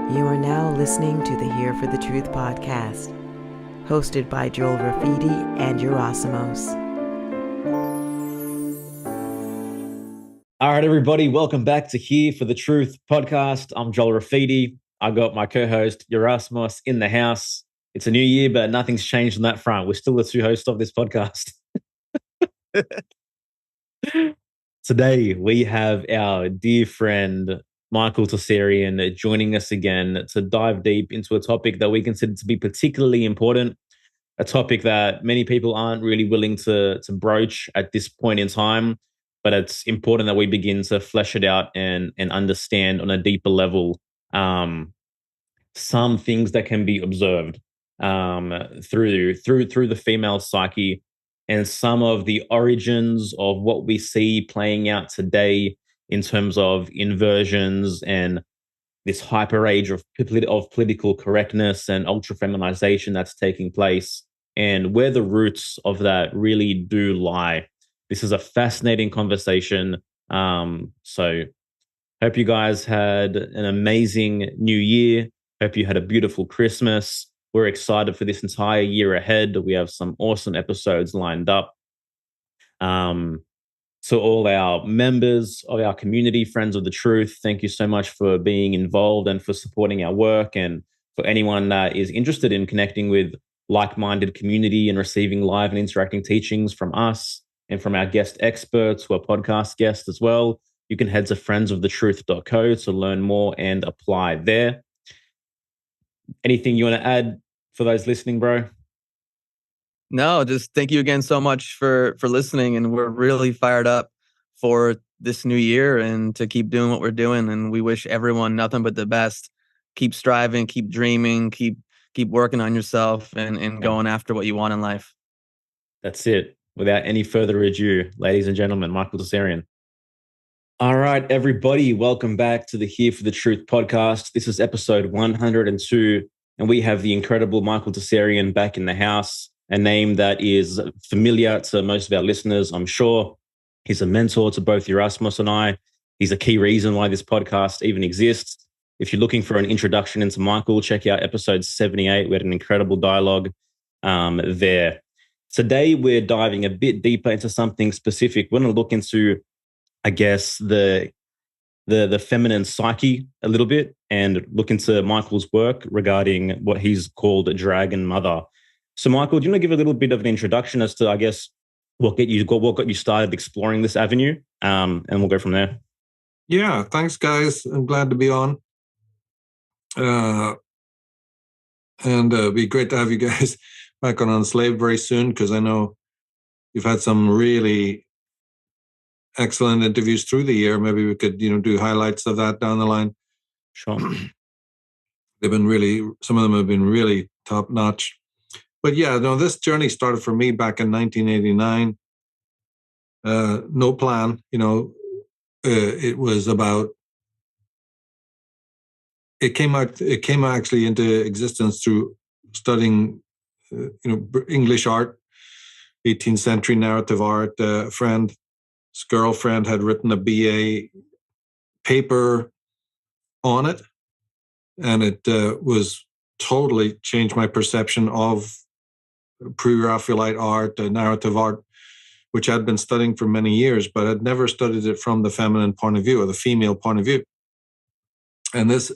You are now listening to the Here for the Truth podcast, hosted by Joel Rafidi and Yerasimos. All right, everybody, welcome back to Here for the Truth podcast. I'm Joel Rafidi. I got my co-host Yerasimos in the house. It's a new year, but nothing's changed on that front. We're still the two hosts of this podcast. Today, we have our dear friend Michael Tsarion joining us again to dive deep into a topic that we consider to be particularly important, a topic that many people aren't really willing to broach at this point in time, but it's important that we begin to flesh it out and understand on a deeper level some things that can be observed through the female psyche and some of the origins of what we see playing out today in terms of inversions and this hyper age of political correctness and ultra feminization that's taking place, and where the roots of that really do lie. This is a fascinating conversation. So hope you guys had an amazing new year. Hope you had a beautiful Christmas. We're excited for this entire year ahead. We have some awesome episodes lined up. So all our members of our community, Friends of the Truth, thank you so much for being involved and for supporting our work. And for anyone that is interested in connecting with like-minded community and receiving live and interacting teachings from us and from our guest experts who are podcast guests as well, you can head to friendsofthetruth.co to learn more and apply there. Anything you want to add for those listening, bro? No, just thank you again so much for listening, and we're really fired up for this new year and to keep doing what we're doing. And we wish everyone nothing but the best. Keep striving, keep dreaming, keep working on yourself and going after what you want in life. That's it. Without any further ado, ladies and gentlemen, Michael Tsarion. All right, everybody, welcome back to the Here for the Truth podcast. This is episode 102, and we have the incredible Michael Tsarion back in the house, a name that is familiar to most of our listeners, I'm sure. He's a mentor to both Yerasimos and I. He's a key reason why this podcast even exists. If you're looking for an introduction into Michael, check out episode 78. We had an incredible dialogue there. Today, we're diving a bit deeper into something specific. We're going to look into, I guess, the feminine psyche a little bit and look into Michael's work regarding what he's called a dragon mother. So, Michael, do you want to give a little bit of an introduction as to, I guess, what got you started exploring this avenue, and we'll go from there. Yeah, thanks, guys. I'm glad to be on. And it'd be great to have you guys back on Enslaved very soon, because I know you've had some really excellent interviews through the year. Maybe we could, do highlights of that down the line. Sure. Some of them have been really top notch. But yeah, no, this journey started for me back in 1989. No plan, it was about, it came actually into existence through studying, English art, 18th century narrative art. A friend's girlfriend had written a BA paper on it, and it was totally changed my perception of pre-Raphaelite art, narrative art, which I'd been studying for many years, but I'd never studied it from the feminine point of view or the female point of view. And this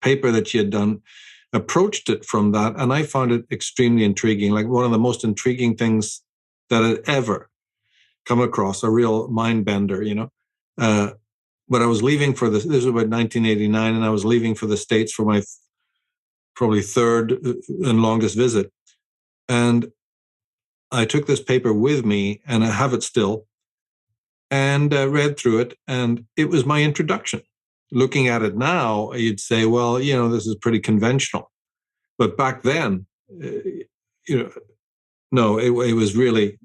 paper that she had done approached it from that, and I found it extremely intriguing, like one of the most intriguing things that I'd ever come across, a real mind bender, But I was leaving this was about 1989, and I was leaving for the States for my probably third and longest visit. And I took this paper with me, and I have it still, and read through it, and it was my introduction. Looking at it now, you'd say, well, this is pretty conventional. But back then, no, it was really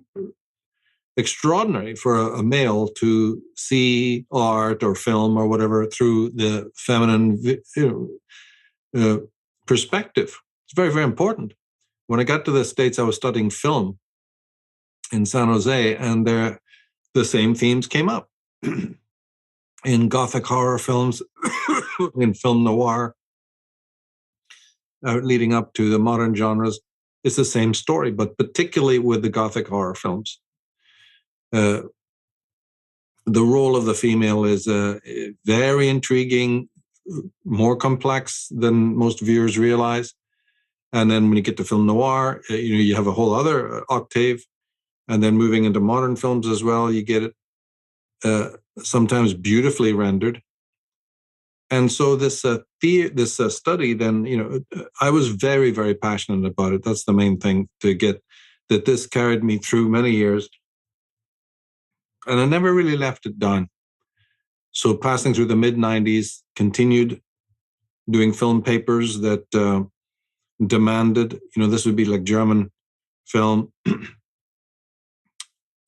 extraordinary for a male to see art or film or whatever through the feminine perspective. It's very, very important. When I got to the States, I was studying film in San Jose, and the same themes came up in Gothic horror films, in film noir, leading up to the modern genres, it's the same story, but particularly with the Gothic horror films. The role of the female is very intriguing, more complex than most viewers realize. And then when you get to film noir, you have a whole other octave. And then moving into modern films as well, you get it sometimes beautifully rendered. And so this study, then, I was very, very passionate about it. That's the main thing, to get that. This carried me through many years, and I never really left it down. So passing through the mid-90s, continued doing film papers that demanded, this would be like German film,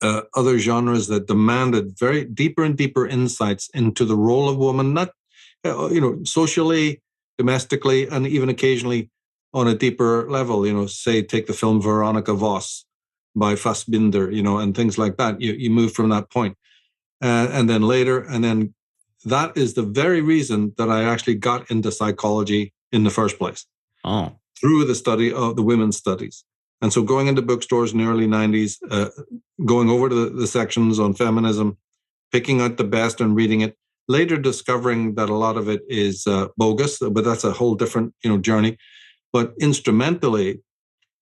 other genres that demanded very deeper and deeper insights into the role of woman, not socially, domestically, and even occasionally on a deeper level. Say, take the film Veronica Voss by Fassbinder, and things like that. You move from that point. And then later, and then that is the very reason that I actually got into psychology in the first place. Oh. Through the study of the women's studies. And so going into bookstores in the early 90s, going over to the sections on feminism, picking out the best and reading it, later discovering that a lot of it is bogus, but that's a whole different journey. But instrumentally,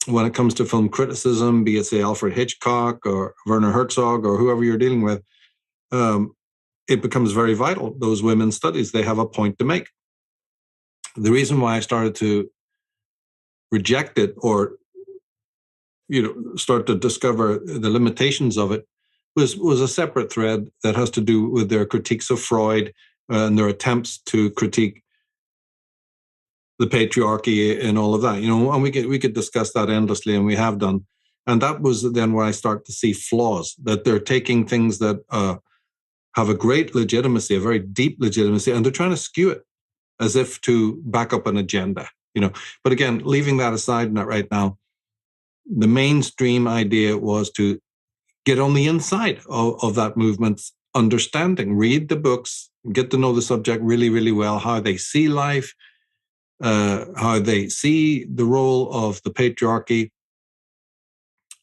when it comes to film criticism, be it, say, Alfred Hitchcock or Werner Herzog or whoever you're dealing with, it becomes very vital. Those women's studies, they have a point to make. The reason why I started to reject it or start to discover the limitations of it was a separate thread that has to do with their critiques of Freud and their attempts to critique the patriarchy and all of that. And we could discuss that endlessly, and we have done. And that was then where I start to see flaws, that they're taking things that have a great legitimacy, a very deep legitimacy, and they're trying to skew it as if to back up an agenda. But again, leaving that aside right now, the mainstream idea was to get on the inside of that movement's understanding, read the books, get to know the subject really, really well, how they see life, how they see the role of the patriarchy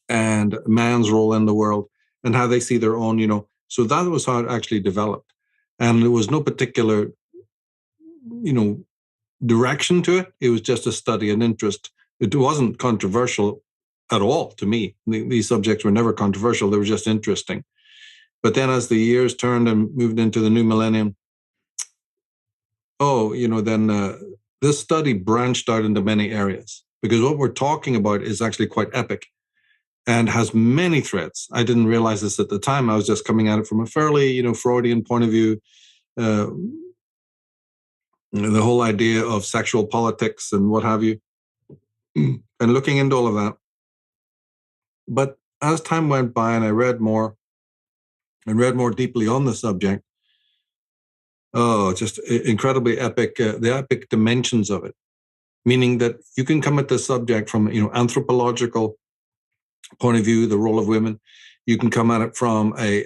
and man's role in the world, and how they see their own, So that was how it actually developed. And there was no particular, direction to it. It was just a study and interest. It wasn't controversial at all to me. These subjects were never controversial. They were just interesting. But then as the years turned and moved into the new millennium, this study branched out into many areas, because what we're talking about is actually quite epic and has many threads. I didn't realize this at the time. I was just coming at it from a fairly, Freudian point of view. The whole idea of sexual politics and what have you, and looking into all of that. But as time went by and I read more deeply on the subject, just incredibly epic, the epic dimensions of it, meaning that you can come at the subject from, anthropological point of view, the role of women. You can come at it from a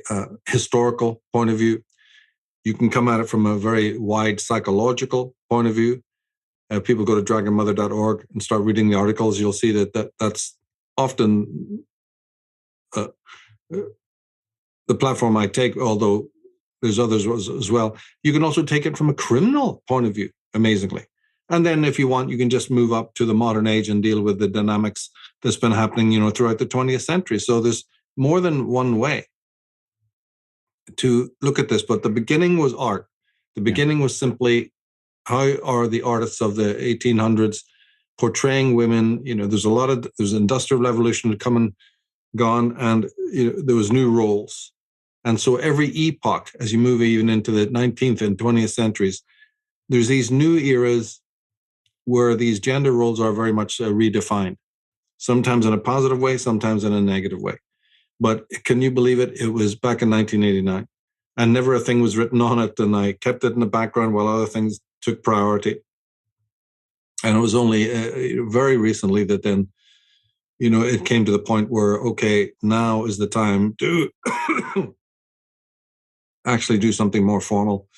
historical point of view. You can come at it from a very wide psychological point of view. People go to dragonmother.org and start reading the articles. You'll see that's often the platform I take, although there's others as well. You can also take it from a criminal point of view, amazingly. And then if you want, you can just move up to the modern age and deal with the dynamics that's been happening, throughout the 20th century. So there's more than one way to look at this, but the beginning was art. The beginning was simply, how are the artists of the 1800s portraying women? There's industrial revolution had come and gone, and there was new roles. And so every epoch, as you move even into the 19th and 20th centuries, there's these new eras where these gender roles are very much redefined, sometimes in a positive way, sometimes in a negative way. But can you believe it? It was back in 1989, and never a thing was written on it, and I kept it in the background while other things took priority. And it was only very recently that then, it came to the point where, okay, now is the time to actually do something more formal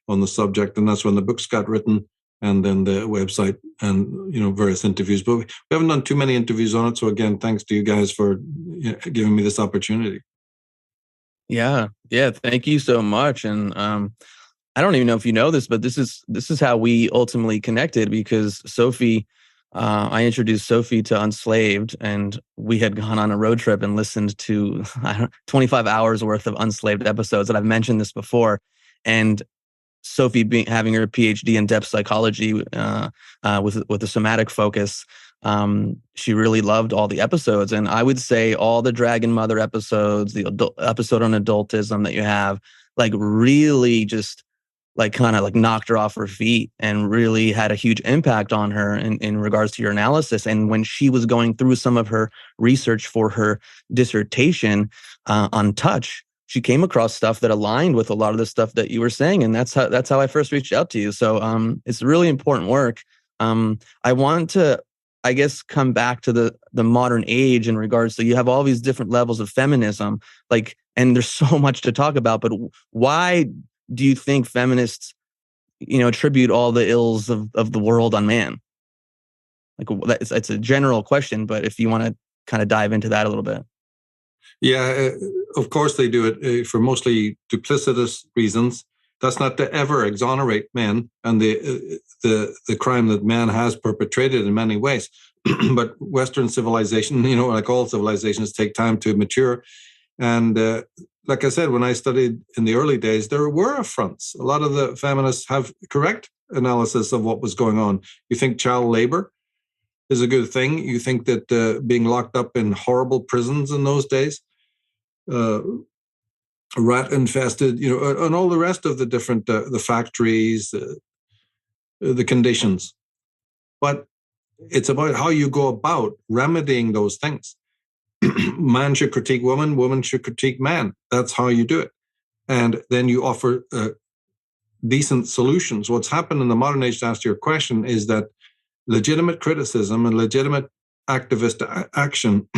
on the subject. And that's when the books got written. and then the website and various interviews. But we haven't done too many interviews on it. So again, thanks to you guys for giving me this opportunity. Yeah. Thank you so much. And I don't even know if you know this, but this is how we ultimately connected, because Sophie, I introduced Sophie to Unslaved, and we had gone on a road trip and listened to 25 hours worth of Unslaved episodes. And I've mentioned this before. And Sophie having her PhD in depth psychology with a somatic focus, she really loved all the episodes. And I would say all the Dragon Mother episodes, the episode on adultism that you have, like really just like kind of like knocked her off her feet and really had a huge impact on her in regards to your analysis. And when she was going through some of her research for her dissertation on touch, she came across stuff that aligned with a lot of the stuff that you were saying. And that's how I first reached out to you. So it's really important work. I want to, I guess, come back to the modern age in regards to, you have all these different levels of feminism, and there's so much to talk about, but why do you think feminists, attribute all the ills of the world on man? Like, it's a general question, but if you want to kind of dive into that a little bit. Yeah, of course they do it for mostly duplicitous reasons. That's not to ever exonerate men and the crime that man has perpetrated in many ways. But Western civilization, like all civilizations, take time to mature. And like I said, when I studied in the early days, there were affronts. A lot of the feminists have correct analysis of what was going on. You think child labor is a good thing. You think that being locked up in horrible prisons in those days, rat infested, and all the rest of the different, the factories, the conditions. But it's about how you go about remedying those things. Man should critique woman, woman should critique man. That's how you do it. And then you offer decent solutions. What's happened in the modern age, to answer your question, is that legitimate criticism and legitimate activist action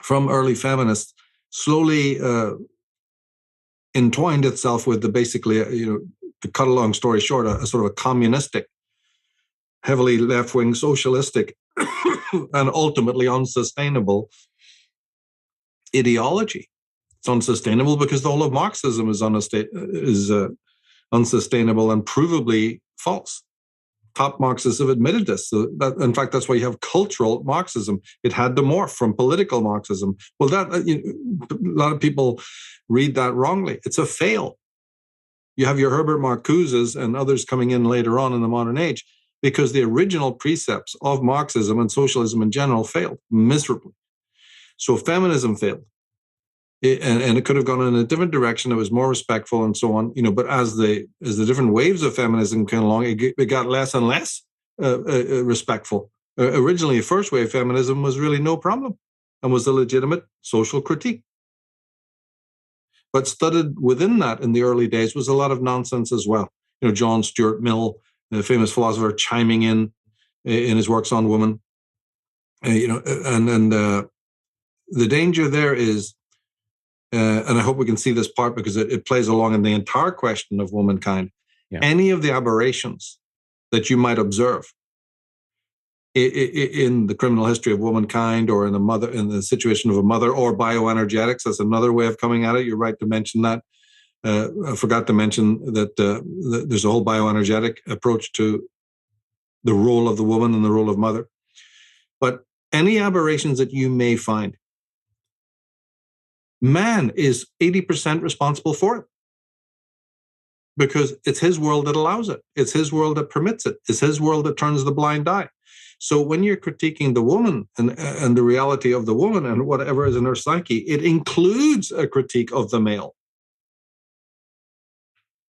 from early feminists slowly entwined itself with to cut a long story short, a sort of a communistic, heavily left-wing socialistic, and ultimately unsustainable ideology. It's unsustainable because the whole of Marxism is unsustainable and provably false. Top Marxists have admitted this. So in fact, that's why you have cultural Marxism. It had to morph from political Marxism. Well, a lot of people read that wrongly. It's a fail. You have your Herbert Marcuses and others coming in later on in the modern age, because the original precepts of Marxism and socialism in general failed miserably. So feminism failed. And it could have gone in a different direction that was more respectful and so on, but as the different waves of feminism came along, it got less and less respectful. Originally, the first wave of feminism was really no problem and was a legitimate social critique. But studied within that in the early days was a lot of nonsense as well. John Stuart Mill, the famous philosopher, chiming in his works on woman, and the danger there is, and I hope we can see this part because it plays along in the entire question of womankind. Yeah. Any of the aberrations that you might observe in the criminal history of womankind, or in the situation of a mother, or bioenergetics, that's another way of coming at it. You're right to mention that. I forgot to mention that there's a whole bioenergetic approach to the role of the woman and the role of mother. But any aberrations that you may find, man is 80% responsible for it, because it's his world that allows it. It's his world that permits it. It's his world that turns the blind eye. So when you're critiquing the woman and the reality of the woman and whatever is in her psyche, it includes a critique of the male.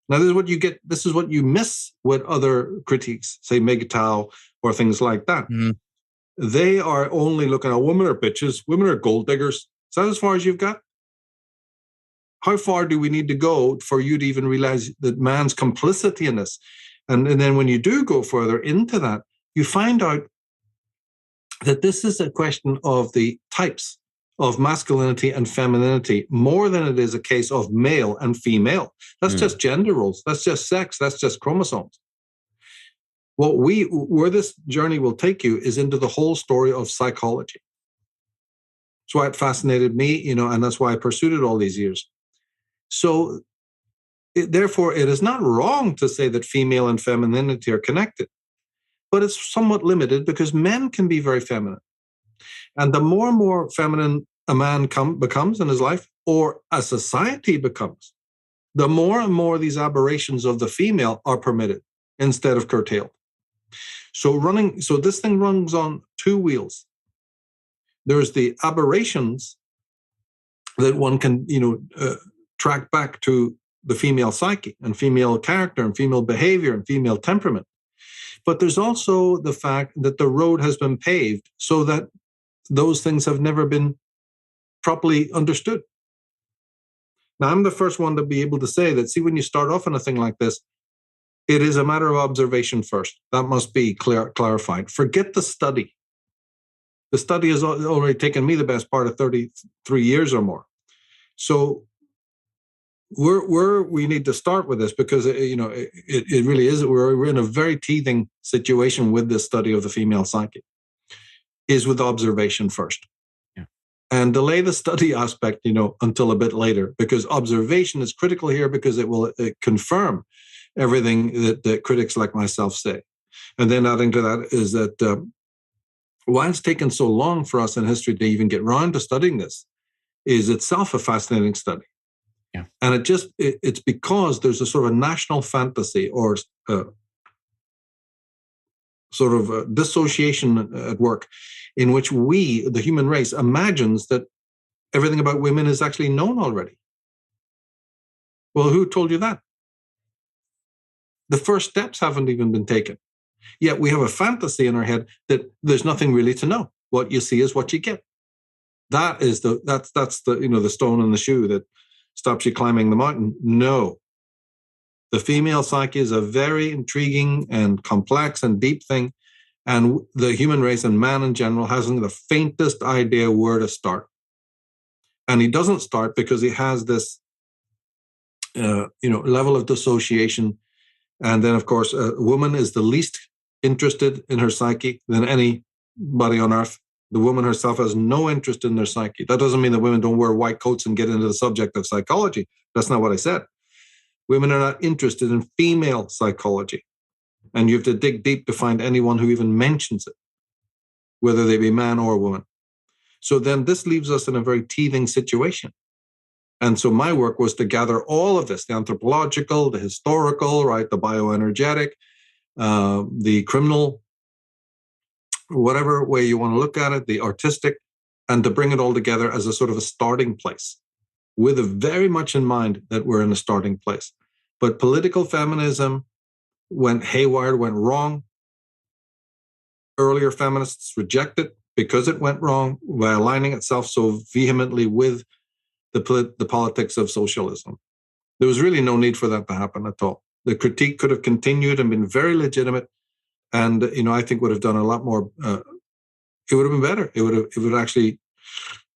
Now, this is what you get. This is what you miss with other critiques, say MGTOW or things like that. Mm-hmm. They are only looking at women are bitches, women are gold diggers. Is that as far as you've got? How far do we need to go for you to even realize that man's complicity in this? And then when you do go further into that, you find out that this is a question of the types of masculinity and femininity more than it is a case of male and female. That's just gender roles. That's just sex. That's just chromosomes. Where this journey will take you is into the whole story of psychology. That's why it fascinated me, and that's why I pursued it all these years. So, therefore, it is not wrong to say that female and femininity are connected, but it's somewhat limited because men can be very feminine. And the more and more feminine a man becomes in his life, or a society becomes, the more and more these aberrations of the female are permitted instead of curtailed. So this thing runs on two wheels. There's the aberrations that one can, track back to the female psyche and female character and female behavior and female temperament. But there's also the fact that the road has been paved so that those things have never been properly understood. Now, I'm the first one to be able to say that, see, when you start off on a thing like this, it is a matter of observation first. That must be clarified. Forget the study. The study has already taken me the best part of 33 years or more. So we need to start with this because, it really is, we're in a very teething situation with this study of the female psyche, is with observation first. And delay the study aspect, until a bit later, because observation is critical here because it will confirm everything that critics like myself say. And then adding to that is that why it's taken so long for us in history to even get around to studying this is itself a fascinating study. Yeah. And it's because there's a sort of a national fantasy or sort of a dissociation at work in which we, the human race, imagines that everything about women is actually known already. Well, who told you that? The first steps haven't even been taken. Yet we have a fantasy in our head that there's nothing really to know. What you see is what you get. That's the the stone in the shoe that stops you climbing the mountain. No. The female psyche is a very intriguing and complex and deep thing. And the human race and man in general hasn't the faintest idea where to start. And he doesn't start because he has this, level of dissociation. And then, of course, a woman is the least interested in her psyche than anybody on earth. The woman herself has no interest in their psyche. That doesn't mean that women don't wear white coats and get into the subject of psychology. That's not what I said. Women are not interested in female psychology. And you have to dig deep to find anyone who even mentions it, whether they be man or woman. So then this leaves us in a very teething situation. And so my work was to gather all of this, the anthropological, the historical, right, the bioenergetic, the criminal, whatever way you want to look at it, the artistic, and to bring it all together as a sort of a starting place, with a very much in mind that we're in a starting place. But political feminism went haywire, went wrong. Earlier feminists rejected because it went wrong by aligning itself so vehemently with the politics of socialism. There was really no need for that to happen at all. The critique could have continued and been very legitimate, and I think would have done a lot more. It would have been better. It would actually,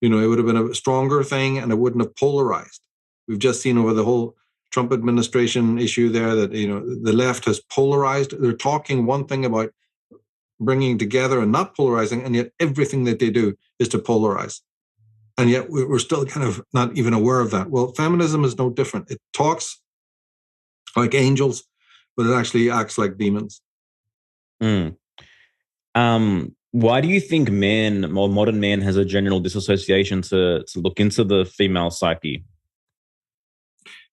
it would have been a stronger thing, and it wouldn't have polarized. We've just seen over the whole Trump administration issue there that the left has polarized. They're talking one thing about bringing together and not polarizing, and yet everything that they do is to polarize. And yet we're still kind of not even aware of that. Well, feminism is no different. It talks like angels, but it actually acts like demons. Why do you think modern man has a general disassociation to look into the female psyche?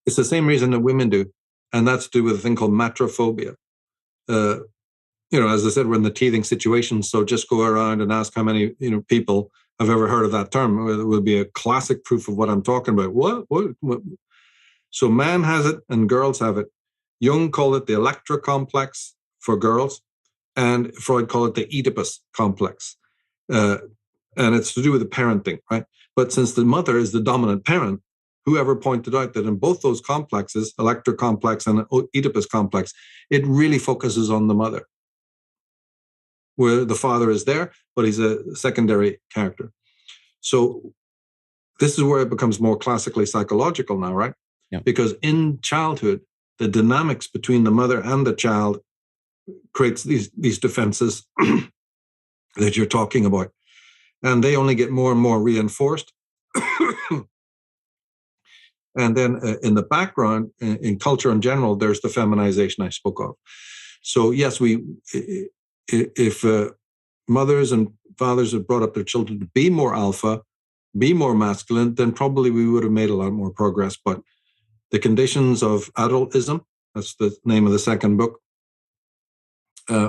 It's the same reason that women do, and that's to do with a thing called matrophobia. As I said, we're in the teething situation, so just go around and ask how many people have ever heard of that term. It will be a classic proof of what I'm talking about. What? So man has it and girls have it. Jung called it the Electra complex for girls, and Freud called it the Oedipus complex. And it's to do with the parenting, right? But since the mother is the dominant parent, whoever pointed out that in both those complexes, Electra complex and Oedipus complex, it really focuses on the mother, where the father is there, but he's a secondary character. So this is where it becomes more classically psychological now, right? Yeah. Because in childhood, the dynamics between the mother and the child creates these defenses that you're talking about. And they only get more and more reinforced. And then in the background, in culture in general, there's the feminization I spoke of. So yes, if mothers and fathers had brought up their children to be more alpha, be more masculine, then probably we would have made a lot more progress. But the conditions of adultism, that's the name of the second book,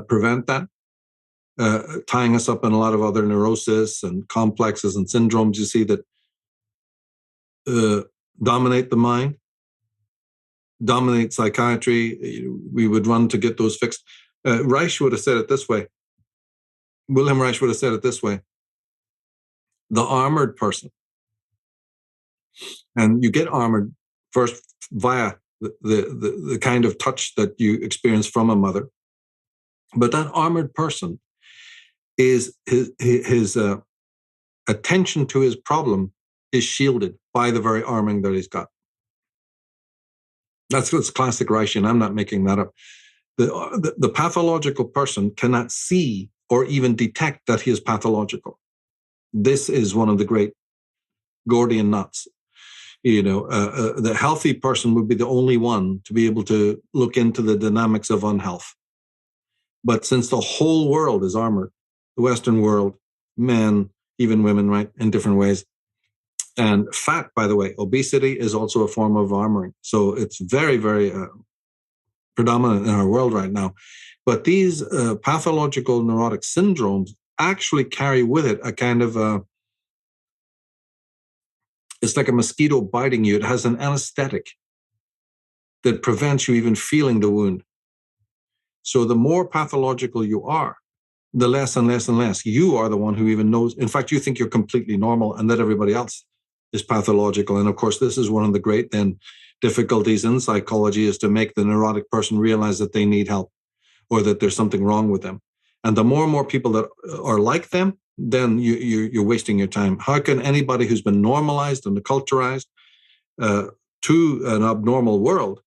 prevent that, tying us up in a lot of other neurosis and complexes and syndromes, you see, that dominate the mind, dominate psychiatry. We would run to get those fixed. Reich would have said it this way. Wilhelm Reich would have said it this way. The armored person. And you get armored first via the kind of touch that you experience from a mother. But that armored person is his attention to his problem is shielded by the very arming that he's got. That's what's classic Reichian. I'm not making that up. The pathological person cannot see or even detect that he is pathological. This is one of the great Gordian knots. The healthy person would be the only one to be able to look into the dynamics of unhealth. But since the whole world is armored, the Western world, men, even women, right, in different ways. And fat, by the way, obesity is also a form of armoring. So it's very, very predominant in our world right now. But these pathological neurotic syndromes actually carry with it a kind of it's like a mosquito biting you. It has an anesthetic that prevents you even feeling the wound. So the more pathological you are, the less and less and less you are the one who even knows. In fact, you think you're completely normal and that everybody else is pathological. And of course, this is one of the great then difficulties in psychology, is to make the neurotic person realize that they need help or that there's something wrong with them. And the more and more people that are like them, then you're wasting your time. How can anybody who's been normalized and acculturized to an abnormal world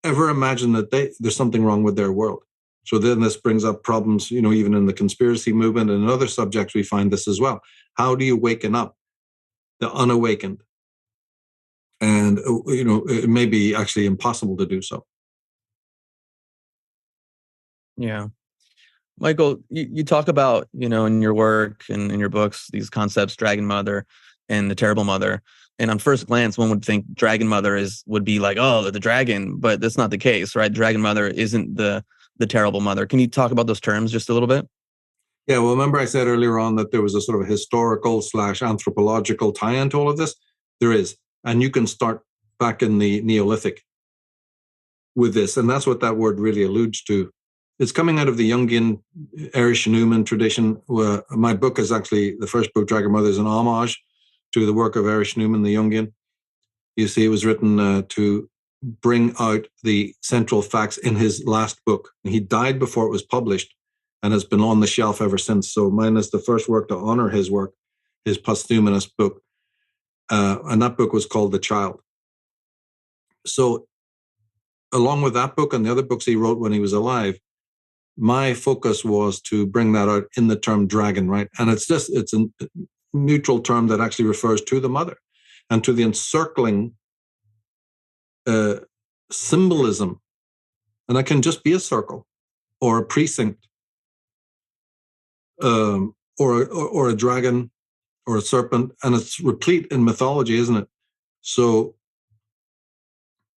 ever imagine that there's something wrong with their world? So then this brings up problems, even in the conspiracy movement and in other subjects, we find this as well. How do you waken up the unawakened? And, it may be actually impossible to do so. Yeah. Michael, you talk about, in your work and in your books, these concepts, Dragon Mother and the Terrible Mother. And on first glance, one would think Dragon Mother would be like, oh, the dragon, but that's not the case, right? Dragon Mother isn't the Terrible Mother. Can you talk about those terms just a little bit? Yeah, well, remember I said earlier on that there was a sort of historical / anthropological tie-in to all of this? There is. And you can start back in the Neolithic with this. And that's what that word really alludes to. It's coming out of the Jungian Erich Neumann tradition. My book is actually, the first book, Dragon Mother, is an homage to the work of Erich Neumann, the Jungian. You see, it was written to bring out the central facts in his last book. He died before it was published and has been on the shelf ever since. So mine is the first work to honor his work, his posthumous book. And that book was called The Child. So along with that book and the other books he wrote when he was alive, my focus was to bring that out in the term dragon, right? And it's a neutral term that actually refers to the mother and to the encircling symbolism. And that can just be a circle or a precinct or a dragon or a serpent. And it's replete in mythology, isn't it? So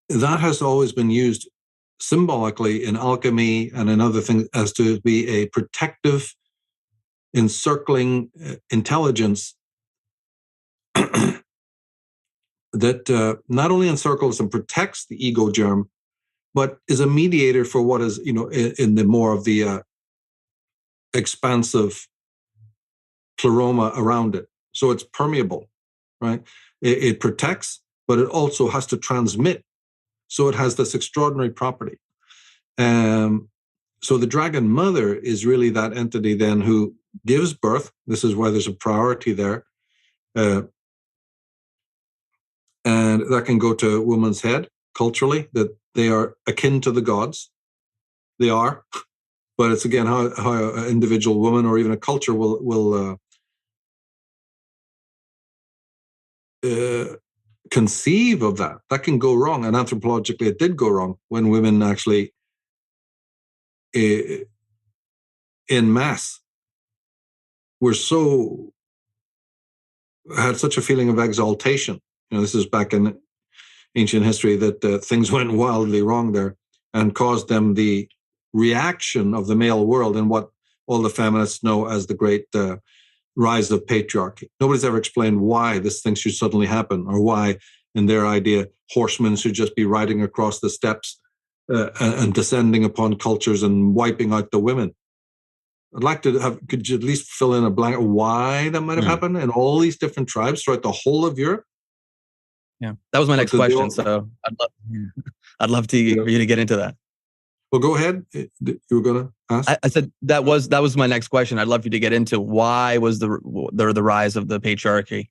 that has always been used symbolically in alchemy and in other things as to be a protective, encircling intelligence that not only encircles and protects the ego germ, but is a mediator for what is, in the more of the expansive pleroma around it. So it's permeable, right? It protects, but it also has to transmit. So it has this extraordinary property. So the Dragon Mother is really that entity then who gives birth. This is why there's a priority there. And that can go to a woman's head culturally, that they are akin to the gods. they are. But it's again how an individual woman or even a culture will conceive of that. That can go wrong, and anthropologically, it did go wrong when women actually, in mass, had such a feeling of exaltation. This is back in ancient history that things went wildly wrong there and caused them the reaction of the male world and what all the feminists know as the great rise of patriarchy. Nobody's ever explained why this thing should suddenly happen, or why, in their idea, horsemen should just be riding across the steppes and descending upon cultures and wiping out the women. I'd like to have, could you at least fill in a blank why that might have happened in all these different tribes throughout the whole of Europe? Yeah, that was my next question. So I'd love for you to get into that. Well, go ahead. You were going to ask? I said that was my next question. I'd love you to get into why was the rise of the patriarchy.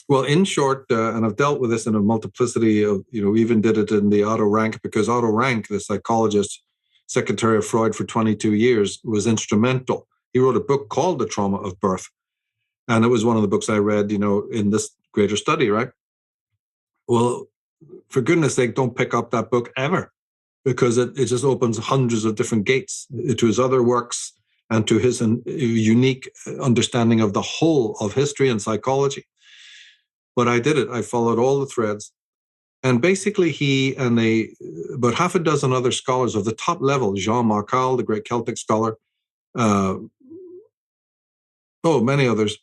Well, in short, and I've dealt with this in a multiplicity of, we even did it in the Otto Rank, because Otto Rank, the psychologist, secretary of Freud for 22 years, was instrumental. He wrote a book called The Trauma of Birth. And it was one of the books I read, in this greater study, right? Well, for goodness sake, don't pick up that book ever, because it just opens hundreds of different gates to his other works and to his unique understanding of the whole of history and psychology. But I did it. I followed all the threads. And basically he and about half a dozen other scholars of the top level, Jean Marcal, the great Celtic scholar, many others,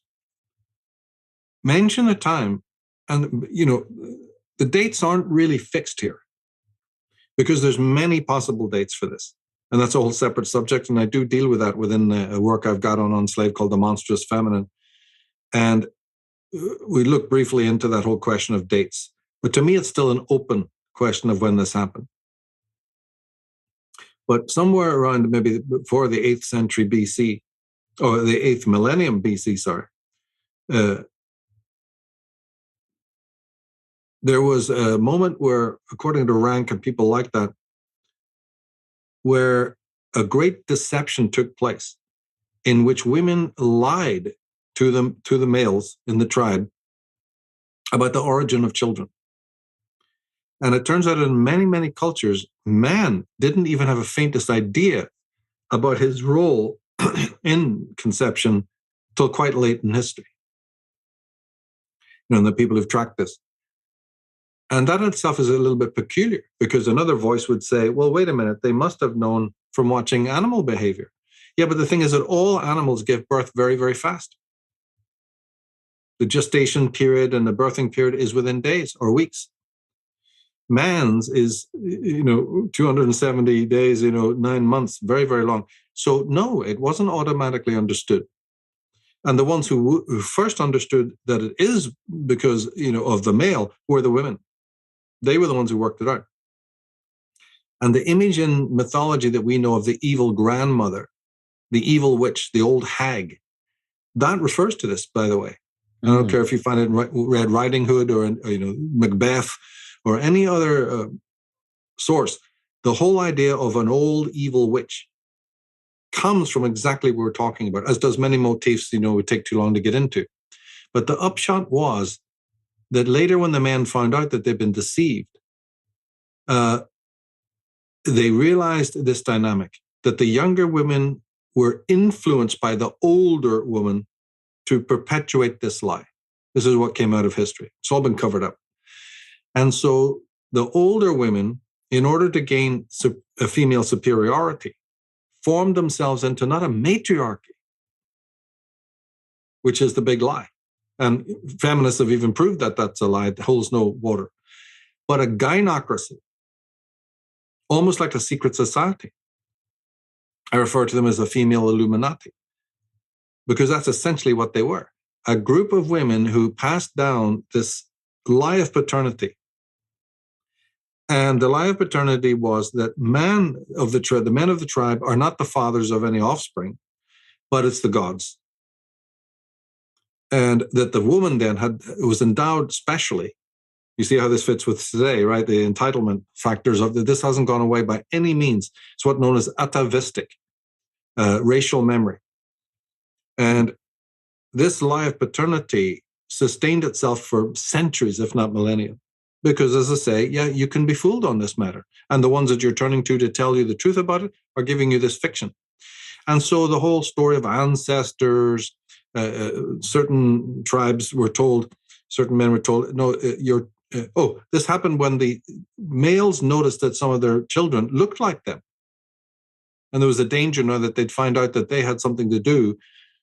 mention a time. And, the dates aren't really fixed here, because there's many possible dates for this. And that's a whole separate subject. And I do deal with that within a work I've got on Slave called The Monstrous Feminine. And we look briefly into that whole question of dates. But to me, it's still an open question of when this happened. But somewhere around maybe before the 8th century BC, or the 8th millennium BC, there was a moment where, according to Rank and people like that, where a great deception took place in which women lied to the males in the tribe about the origin of children. And it turns out in many, many cultures, man didn't even have a faintest idea about his role in conception till quite late in history. And the people who've tracked this. And that in itself is a little bit peculiar, because another voice would say, well, wait a minute, they must have known from watching animal behavior. Yeah, but the thing is that all animals give birth very, very fast. The gestation period and the birthing period is within days or weeks. Man's is, 270 days, 9 months, very, very long. So no, it wasn't automatically understood. And the ones who first understood that it is because, of the male were the women. They were the ones who worked it out. And the image in mythology that we know of the evil grandmother, the evil witch, the old hag, that refers to this, by the way. I don't care if you find it in Red Riding Hood or Macbeth or any other source. The whole idea of an old evil witch comes from exactly what we're talking about, as does many motifs, it would take too long to get into. But the upshot was that later, when the men found out that they'd been deceived, they realized this dynamic, that the younger women were influenced by the older woman to perpetuate this lie. This is what came out of history. It's all been covered up. And so the older women, in order to gain a female superiority, formed themselves into not a matriarchy, which is the big lie. And feminists have even proved that that's a lie. It holds no water. But a gynocracy, almost like a secret society. I refer to them as a female Illuminati, because that's essentially what they were. A group of women who passed down this lie of paternity. And the lie of paternity was that the men of the tribe are not the fathers of any offspring, but it's the gods. And that the woman then was endowed specially You see how this fits with today, right? The entitlement factors of this hasn't gone away by any means. It's what known as atavistic, racial memory. And this lie of paternity sustained itself for centuries, if not millennia. Because, as I say, yeah, you can be fooled on this matter. And the ones that you're turning to tell you the truth about it are giving you this fiction. And so the whole story of ancestors, certain tribes were told, certain men were told, no, this happened when the males noticed that some of their children looked like them. And there was a danger now that they'd find out that they had something to do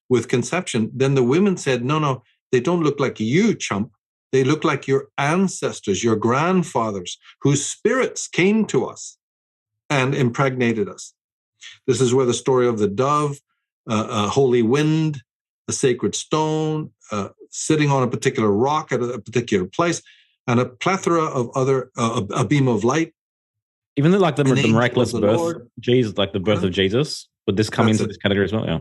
with conception. Then the women said, no, they don't look like you, chump. They look like your ancestors, your grandfathers, whose spirits came to us and impregnated us. This is where the story of the dove, a holy wind, a sacred stone, sitting on a particular rock at a particular place, and a plethora of other, a beam of light. Even though, like the miraculous birth, Jesus, like the birth of Jesus, would this come into this category as well? Yeah.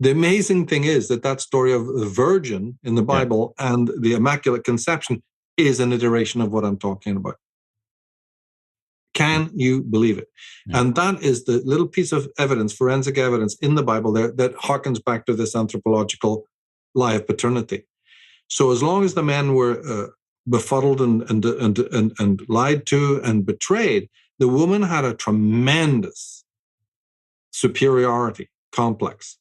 The amazing thing is that story of the virgin in the Bible and the Immaculate Conception is an iteration of what I'm talking about. Can you believe it? Yeah. And that is the little piece of evidence, forensic evidence in the Bible there that harkens back to this anthropological lie of paternity. So as long as the men were befuddled and lied to and betrayed, the woman had a tremendous superiority complex.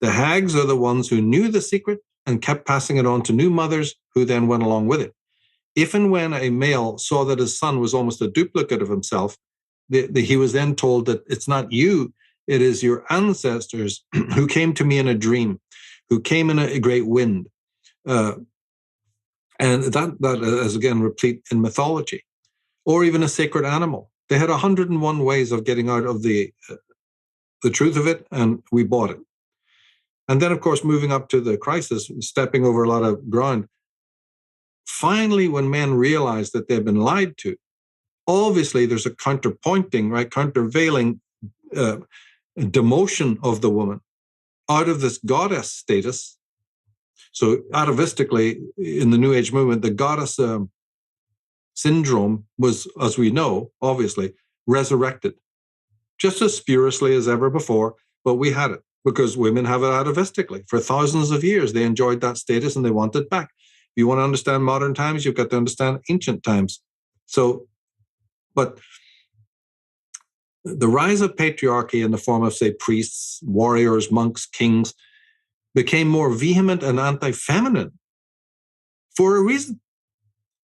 The hags are the ones who knew the secret and kept passing it on to new mothers who then went along with it. If and when a male saw that his son was almost a duplicate of himself, he was then told that it's not you, it is your ancestors who came to me in a dream, who came in a great wind. And that is, again, replete in mythology. Or even a sacred animal. They had 101 ways of getting out of the truth of it, and we bought it. And then, of course, moving up to the crisis, stepping over a lot of ground. Finally, when men realize that they've been lied to, obviously there's a counterpointing, right, countervailing demotion of the woman out of this goddess status. So atavistically, in the New Age movement, the goddess syndrome was, as we know, obviously, resurrected. Just as spuriously as ever before, but we had it. Because women have it atavistically. For thousands of years, they enjoyed that status and they want it back. If you want to understand modern times, you've got to understand ancient times. So, but the rise of patriarchy in the form of, say, priests, warriors, monks, kings, became more vehement and anti-feminine for a reason,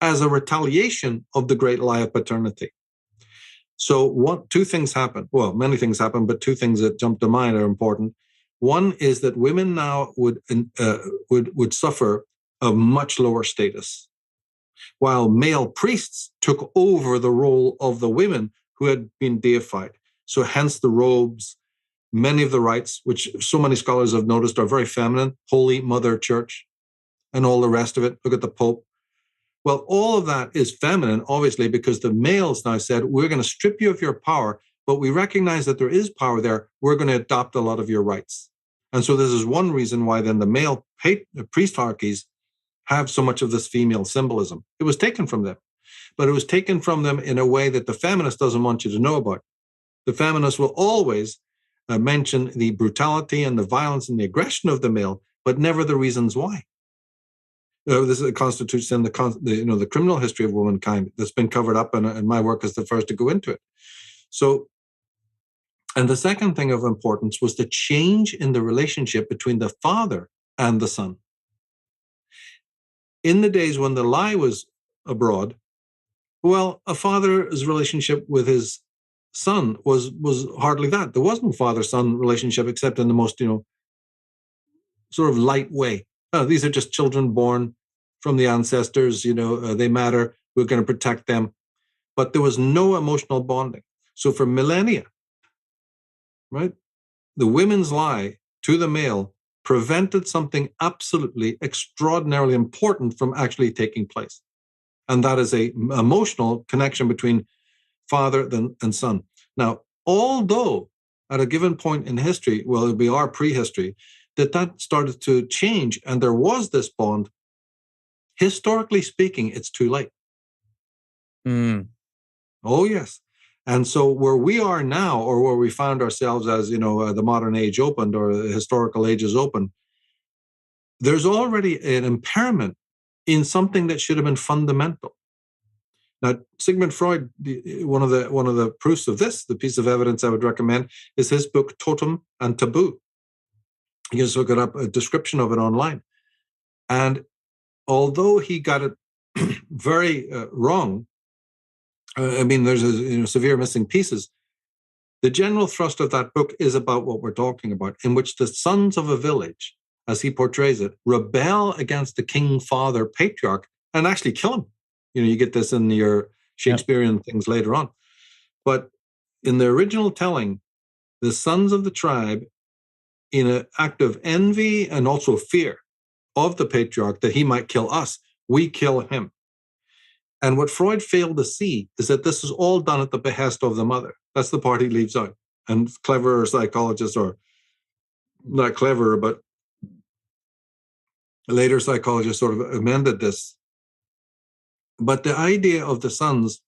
as a retaliation of the great lie of paternity. So two things happen. Well, many things happen, but two things that jump to mind are important. One is that women now would suffer a much lower status, while male priests took over the role of the women who had been deified. So hence the robes, many of the rites, which so many scholars have noticed are very feminine, Holy Mother Church, and all the rest of it. Look at the Pope. Well, all of that is feminine, obviously, because the males now said, we're going to strip you of your power, but we recognize that there is power there. We're going to adopt a lot of your rights. And so this is one reason why then the male priestarchies have so much of this female symbolism. It was taken from them, but it was taken from them in a way that the feminist doesn't want you to know about. The feminist will always mention the brutality and the violence and the aggression of the male, but never the reasons why. This constitutes then the criminal history of womankind that's been covered up, and my work is the first to go into it. So, and the second thing of importance was the change in the relationship between the father and the son. In the days when the lie was abroad, well, a father's relationship with his son was hardly that. There was no father-son relationship except in the most, sort of light way. These are just children born from the ancestors, they matter, we're going to protect them. But there was no emotional bonding. So for millennia, right, the women's lie to the male prevented something absolutely extraordinarily important from actually taking place. And that is a emotional connection between father and son. Now, although at a given point in history, well, it would be our prehistory, that started to change, and there was this bond, historically speaking, it's too late. Mm. Oh, yes. And so where we are now, or where we found ourselves as, the modern age opened or the historical age is open, there's already an impairment in something that should have been fundamental. Now, Sigmund Freud, one of the proofs of this, the piece of evidence I would recommend, is his book Totem and Taboo. You can just look it up, a description of it online. And although he got it very wrong, there's severe missing pieces. The general thrust of that book is about what we're talking about, in which the sons of a village, as he portrays it, rebel against the king, father, patriarch, and actually kill him. You get this in your Shakespearean things later on. But in the original telling, the sons of the tribe, in an act of envy and also fear of the patriarch that he might kill us, we kill him. And what Freud failed to see is that this is all done at the behest of the mother. That's the part he leaves out. And clever psychologists, or not clever, but later psychologists sort of amended this. But the idea of the sons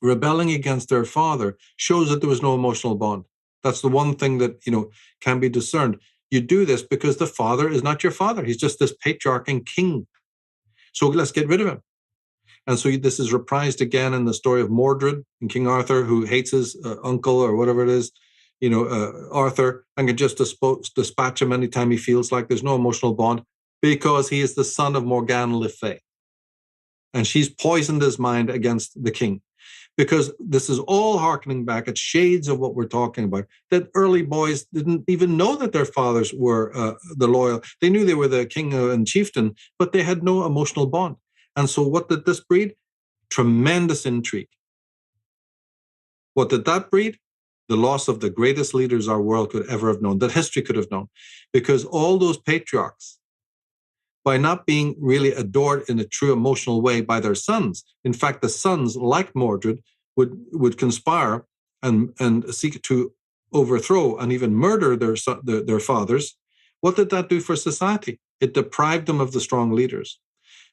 rebelling against their father shows that there was no emotional bond. That's the one thing that, can be discerned. You do this because the father is not your father. He's just this patriarch and king. So let's get rid of him. And so this is reprised again in the story of Mordred and King Arthur, who hates his uncle or whatever it is, Arthur, and can just dispatch him anytime he feels like. There's no emotional bond because he is the son of Morgane Le Fay. And she's poisoned his mind against the king. Because this is all hearkening back at shades of what we're talking about, that early boys didn't even know that their fathers were the loyal. They knew they were the king and chieftain, but they had no emotional bond. And so what did this breed? Tremendous intrigue. What did that breed? The loss of the greatest leaders our world could ever have known, that history could have known. Because all those patriarchs, by not being really adored in a true emotional way by their sons, in fact, the sons, like Mordred, would conspire and seek to overthrow and even murder their fathers. What did that do for society? It deprived them of the strong leaders.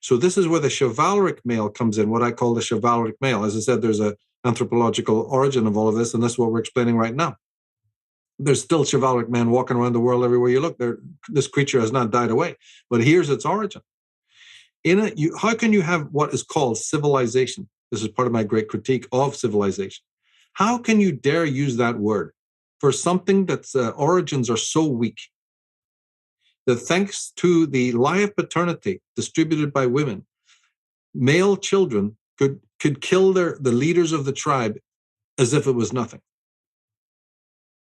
So this is where the chivalric male comes in, what I call the chivalric male. As I said, there's an anthropological origin of all of this, and this is what we're explaining right now. There's still chivalric men walking around the world everywhere you look. This creature has not died away, but here's its origin. How can you have what is called civilization? This is part of my great critique of civilization. How can you dare use that word for something that's origins are so weak that thanks to the lie of paternity distributed by women, male children could kill the leaders of the tribe as if it was nothing?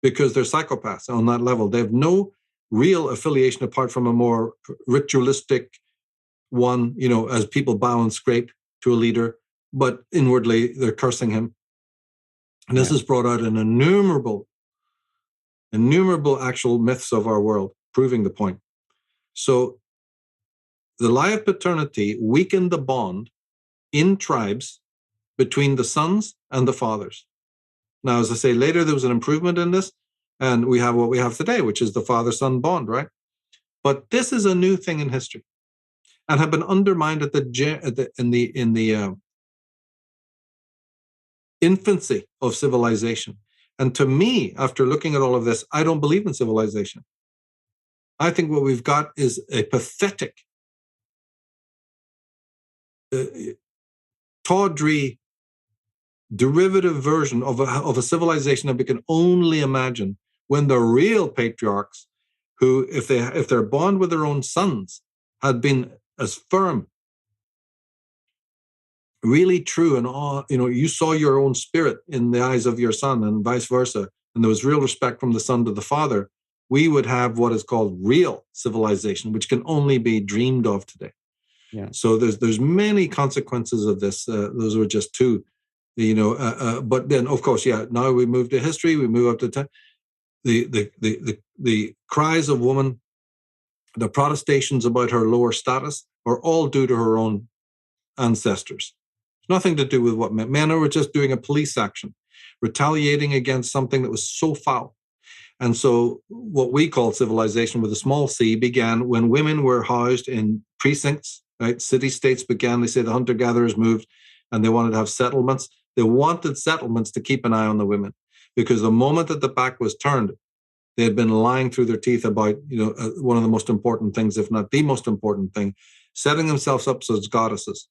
Because they're psychopaths on that level. They have no real affiliation apart from a more ritualistic one, as people bow and scrape to a leader, but inwardly they're cursing him. And this is brought out in innumerable actual myths of our world, proving the point. So the lie of paternity weakened the bond in tribes between the sons and the fathers. Now, as I say, later there was an improvement in this, and we have what we have today, which is the father-son bond, right? But this is a new thing in history, and have been undermined in the infancy of civilization. And to me, after looking at all of this, I don't believe in civilization. I think what we've got is a pathetic, tawdry, derivative version of a civilization that we can only imagine, when the real patriarchs, who, if their bond with their own sons had been as firm, really true, and all, you saw your own spirit in the eyes of your son, and vice versa, and there was real respect from the son to the father, we would have what is called real civilization, which can only be dreamed of today. Yeah. So there's many consequences of this. Those were just two. But then, of course, now we move to history, we move up to time. The cries of woman, the protestations about her lower status, are all due to her own ancestors. It's nothing to do with what men were just doing a police action, retaliating against something that was so foul. And so what we call civilization with a small c began when women were housed in precincts right? City-states began. They say the hunter-gatherers moved and they wanted to have settlements. They wanted settlements to keep an eye on the women, because the moment that the back was turned, they had been lying through their teeth about, one of the most important things, if not the most important thing, setting themselves up as goddesses.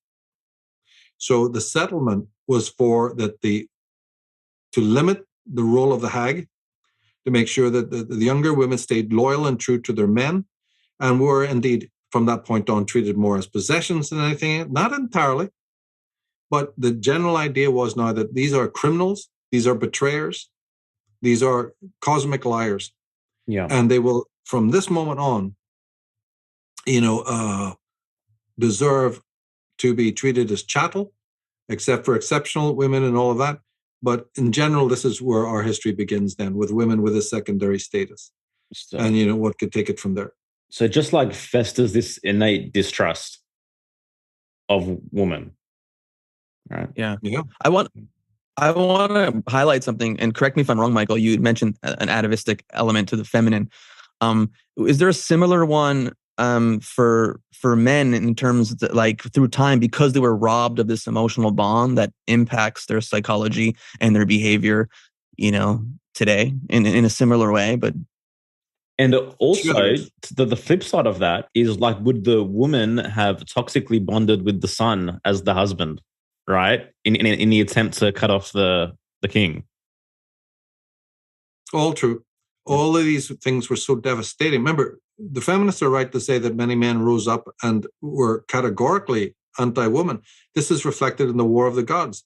So the settlement was to limit the role of the hag, to make sure that the younger women stayed loyal and true to their men, and were indeed, from that point on, treated more as possessions than anything. Not entirely, but the general idea was now that these are criminals, these are betrayers, these are cosmic liars. Yeah. And they will, from this moment on, deserve to be treated as chattel, except for exceptional women and all of that. But in general, this is where our history begins then, with women with a secondary status. So, And what could take it from there. So just like festers this innate distrust of women, right? Yeah. Yeah. I want to highlight something, and correct me if I'm wrong, Michael. You mentioned an atavistic element to the feminine. Is there a similar one for men, in terms of like through time, because they were robbed of this emotional bond that impacts their psychology and their behavior, today in a similar way? But And also, Sure. the flip side of that is, like, would the woman have toxically bonded with the son as the husband, right? In the attempt to cut off the king. All true. All of these things were so devastating. Remember, the feminists are right to say that many men rose up and were categorically anti-woman. This is reflected in the War of the Gods,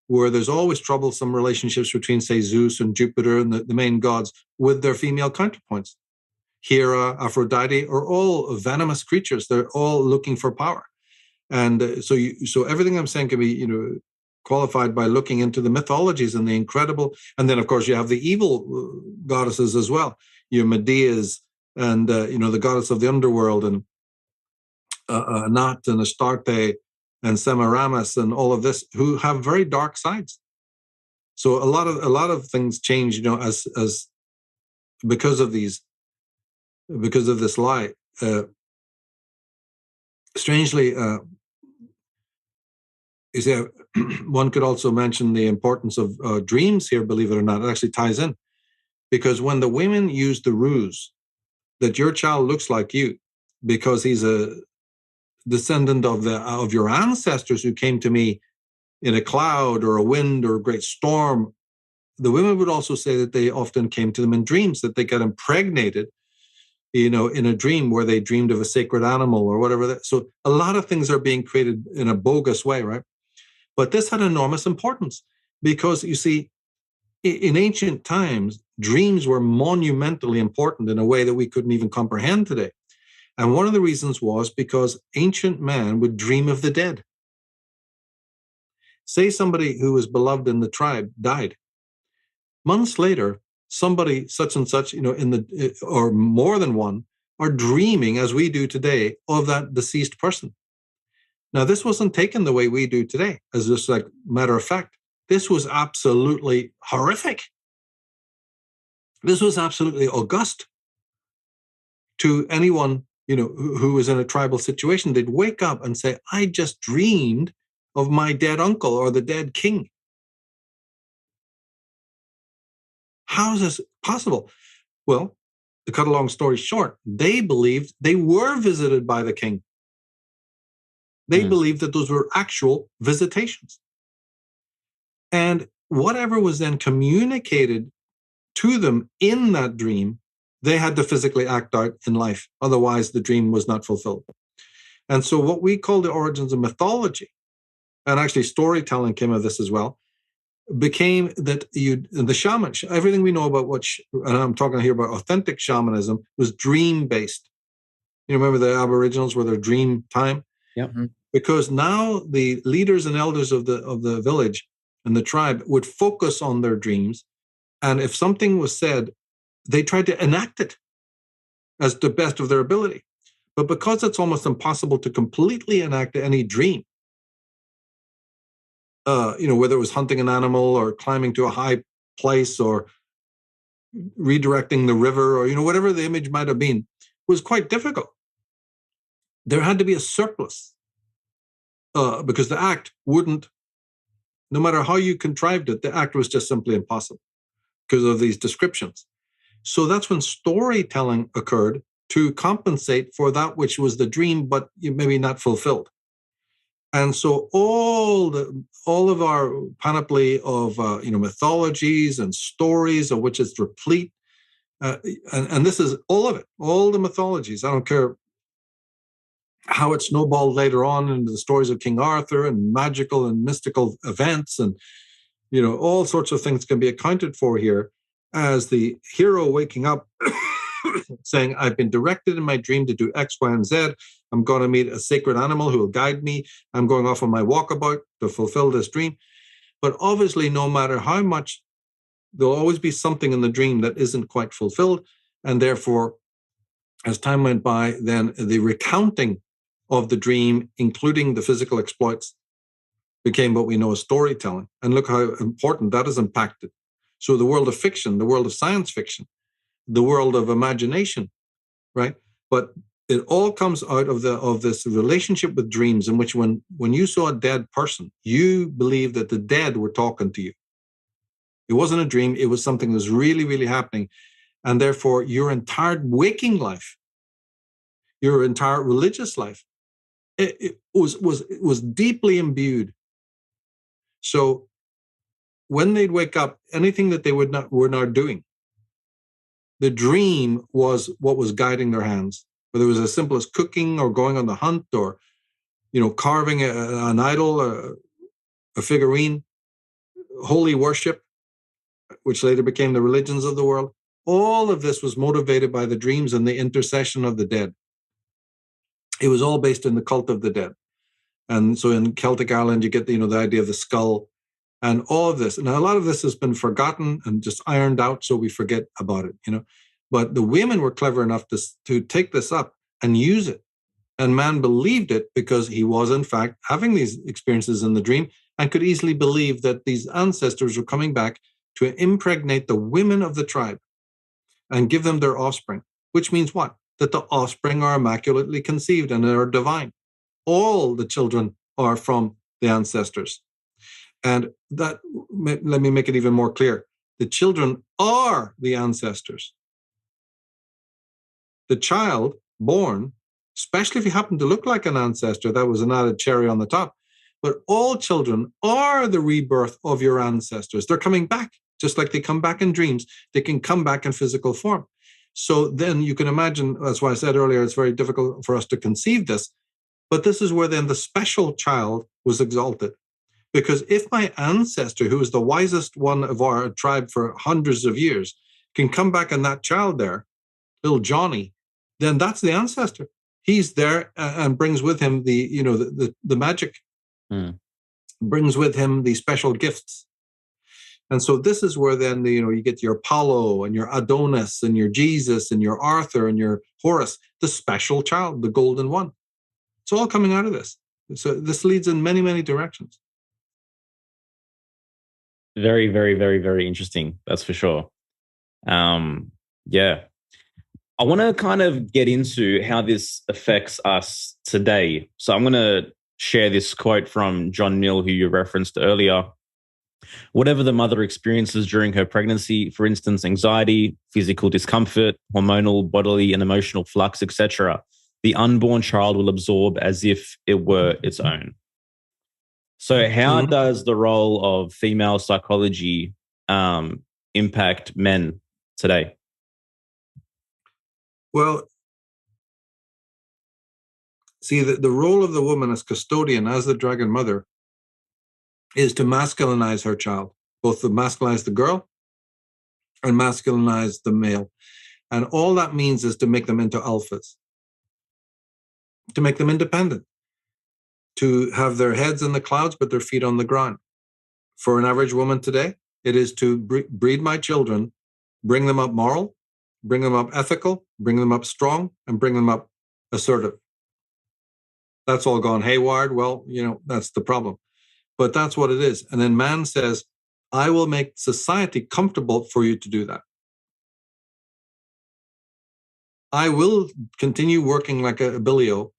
where there's always troublesome relationships between, say, Zeus and Jupiter and the main gods with their female counterpoints. Hera, Aphrodite are all venomous creatures. They're all looking for power. And so everything I'm saying can be, qualified by looking into the mythologies and the incredible. And then, of course, you have the evil goddesses as well. Your Medeas and, the goddess of the underworld, and Nat and Astarte and Semiramis and all of this, who have very dark sides. So a lot of things change, as because of this lie. Strangely, you see, one could also mention the importance of dreams here, believe it or not. It actually ties in, because when the women use the ruse that your child looks like you because he's a descendant of your ancestors who came to me in a cloud or a wind or a great storm, the women would also say that they often came to them in dreams, that they got impregnated, in a dream where they dreamed of a sacred animal or whatever. So a lot of things are being created in a bogus way, right? But this had enormous importance, because, you see, in ancient times, dreams were monumentally important in a way that we couldn't even comprehend today. And one of the reasons was because ancient man would dream of the dead. Say somebody who was beloved in the tribe died. Months later, somebody such and such, or more than one, are dreaming, as we do today, of that deceased person. Now, this wasn't taken the way we do today, as just like matter of fact. This was absolutely horrific. This was absolutely august to anyone, who was in a tribal situation. They'd wake up and say, I just dreamed of my dead uncle or the dead king. How is this possible? Well, to cut a long story short, they believed they were visited by the king. They believed that those were actual visitations. And whatever was then communicated to them in that dream, they had to physically act out in life. Otherwise, the dream was not fulfilled. And so what we call the origins of mythology, and actually storytelling came of this as well, became that the shaman, everything we know about and I'm talking here about authentic shamanism, was dream-based. You remember the Aboriginals were their dream time? Yeah. Because now the leaders and elders of the village and the tribe would focus on their dreams. And if something was said, they tried to enact it as the best of their ability. But because it's almost impossible to completely enact any dream, whether it was hunting an animal or climbing to a high place or redirecting the river or, whatever the image might have been, was quite difficult. There had to be a surplus because the act wouldn't, no matter how you contrived it, the act was just simply impossible because of these descriptions. So that's when storytelling occurred to compensate for that which was the dream, but maybe not fulfilled. And so all of our panoply of mythologies and stories, of which it's replete, and this is all of it, all the mythologies. I don't care how it snowballed later on into the stories of King Arthur and magical and mystical events, and all sorts of things can be accounted for here as the hero waking up saying, I've been directed in my dream to do X, Y, and Z. I'm going to meet a sacred animal who will guide me. I'm going off on my walkabout to fulfill this dream. But obviously, no matter how much, there'll always be something in the dream that isn't quite fulfilled. And therefore, as time went by, then the recounting of the dream, including the physical exploits, became what we know as storytelling. And look how important that has impacted. So the world of fiction, the world of science fiction, the world of imagination, right? But it all comes out of this relationship with dreams, in which when you saw a dead person, you believed that the dead were talking to you. It wasn't a dream. It was something that was really, really happening. And therefore, your entire waking life, your entire religious life, it was deeply imbued. So when they'd wake up, anything that they were not doing, the dream was what was guiding their hands, whether it was as simple as cooking or going on the hunt or, carving an idol, a figurine, holy worship, which later became the religions of the world. All of this was motivated by the dreams and the intercession of the dead. It was all based in the cult of the dead. And so in Celtic Ireland, you get the idea of the skull and all of this. Now, a lot of this has been forgotten and just ironed out, so we forget about it, But the women were clever enough to take this up and use it. And man believed it because he was, in fact, having these experiences in the dream and could easily believe that these ancestors were coming back to impregnate the women of the tribe and give them their offspring, which means what? That the offspring are immaculately conceived and are divine. All the children are from the ancestors. And that, let me make it even more clear. The children are the ancestors. The child born, especially if you happen to look like an ancestor, that was an added cherry on the top. But all children are the rebirth of your ancestors. They're coming back, just like they come back in dreams. They can come back in physical form. So then you can imagine, that's why I said earlier, it's very difficult for us to conceive this. But this is where then the special child was exalted. Because if my ancestor, who is the wisest one of our tribe for hundreds of years, can come back in that child there, little Johnny, then that's the ancestor. He's there and brings with him the magic, brings with him the special gifts. And so this is where then you get your Apollo and your Adonis and your Jesus and your Arthur and your Horus, the special child, the golden one. It's all coming out of this. So this leads in many, many directions. Very, very, very, very interesting. That's for sure. Yeah. I want to kind of get into how this affects us today. So I'm going to share this quote from John Mill, who you referenced earlier. Whatever the mother experiences during her pregnancy, for instance, anxiety, physical discomfort, hormonal, bodily, and emotional flux, etc., the unborn child will absorb as if it were its own. So how does the role of female psychology impact men today? Well, see, the role of the woman as custodian, as the dragon mother, is to masculinize her child, both to masculinize the girl and masculinize the male. And all that means is to make them into alphas, to make them independent, to have their heads in the clouds, but their feet on the ground. For an average woman today, it is to breed my children, bring them up moral, bring them up ethical, bring them up strong, and bring them up assertive. That's all gone haywire. Well, that's the problem. But that's what it is. And then man says, I will make society comfortable for you to do that. I will continue working like a Billy-O.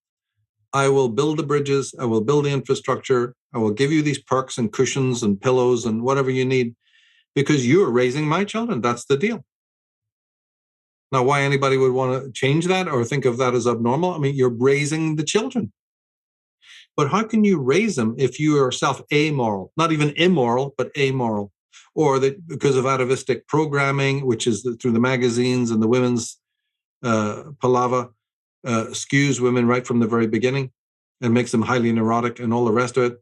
I will build the bridges, I will build the infrastructure, I will give you these perks and cushions and pillows and whatever you need, because you're raising my children. That's the deal. Now, why anybody would want to change that or think of that as abnormal? I mean, you're raising the children. But how can you raise them if you are yourself amoral, not even immoral, but amoral? Or that because of atavistic programming, which is through the magazines and the women's palava, skews women right from the very beginning and makes them highly neurotic and all the rest of it.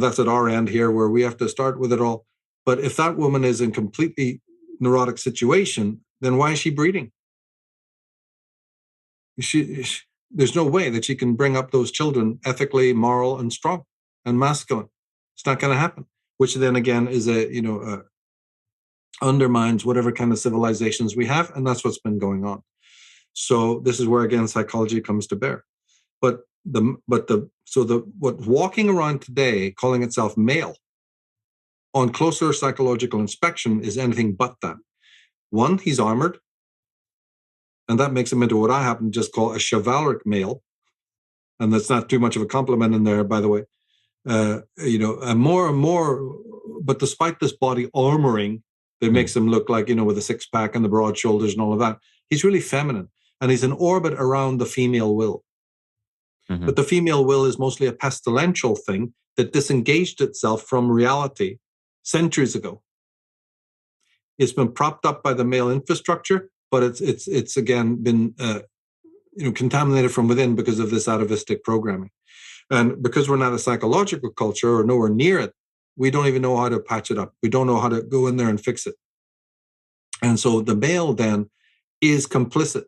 That's at our end here where we have to start with it all. But if that woman is in completely neurotic situation, then why is she breeding? There's no way that she can bring up those children ethically, moral, and strong and masculine. It's not going to happen. Which then again is undermines whatever kind of civilizations we have, and that's what's been going on. So this is where again psychology comes to bear. But what walking around today, calling itself male, on closer psychological inspection is anything but that. One, he's armored, and that makes him into what I happen to just call a chivalric male, and that's not too much of a compliment in there, by the way. And more and more, but despite this body armoring that makes him look like, with a six-pack and the broad shoulders and all of that, he's really feminine, and he's in orbit around the female will. Mm-hmm. But the female will is mostly a pestilential thing that disengaged itself from reality centuries ago. It's been propped up by the male infrastructure, but it's again been contaminated from within because of this atavistic programming. And because we're not a psychological culture or nowhere near it, we don't even know how to patch it up. We don't know how to go in there and fix it. And so the male then is complicit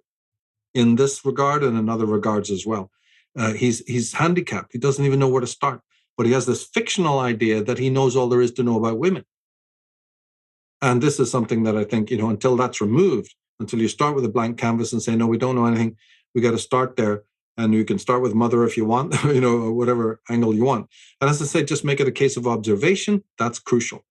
in this regard and in other regards as well. He's handicapped. He doesn't even know where to start. But he has this fictional idea that he knows all there is to know about women. And this is something that I think, until that's removed, until you start with a blank canvas and say, no, we don't know anything, we got to start there. And you can start with mother if you want, or whatever angle you want. And as I say, just make it a case of observation. That's crucial,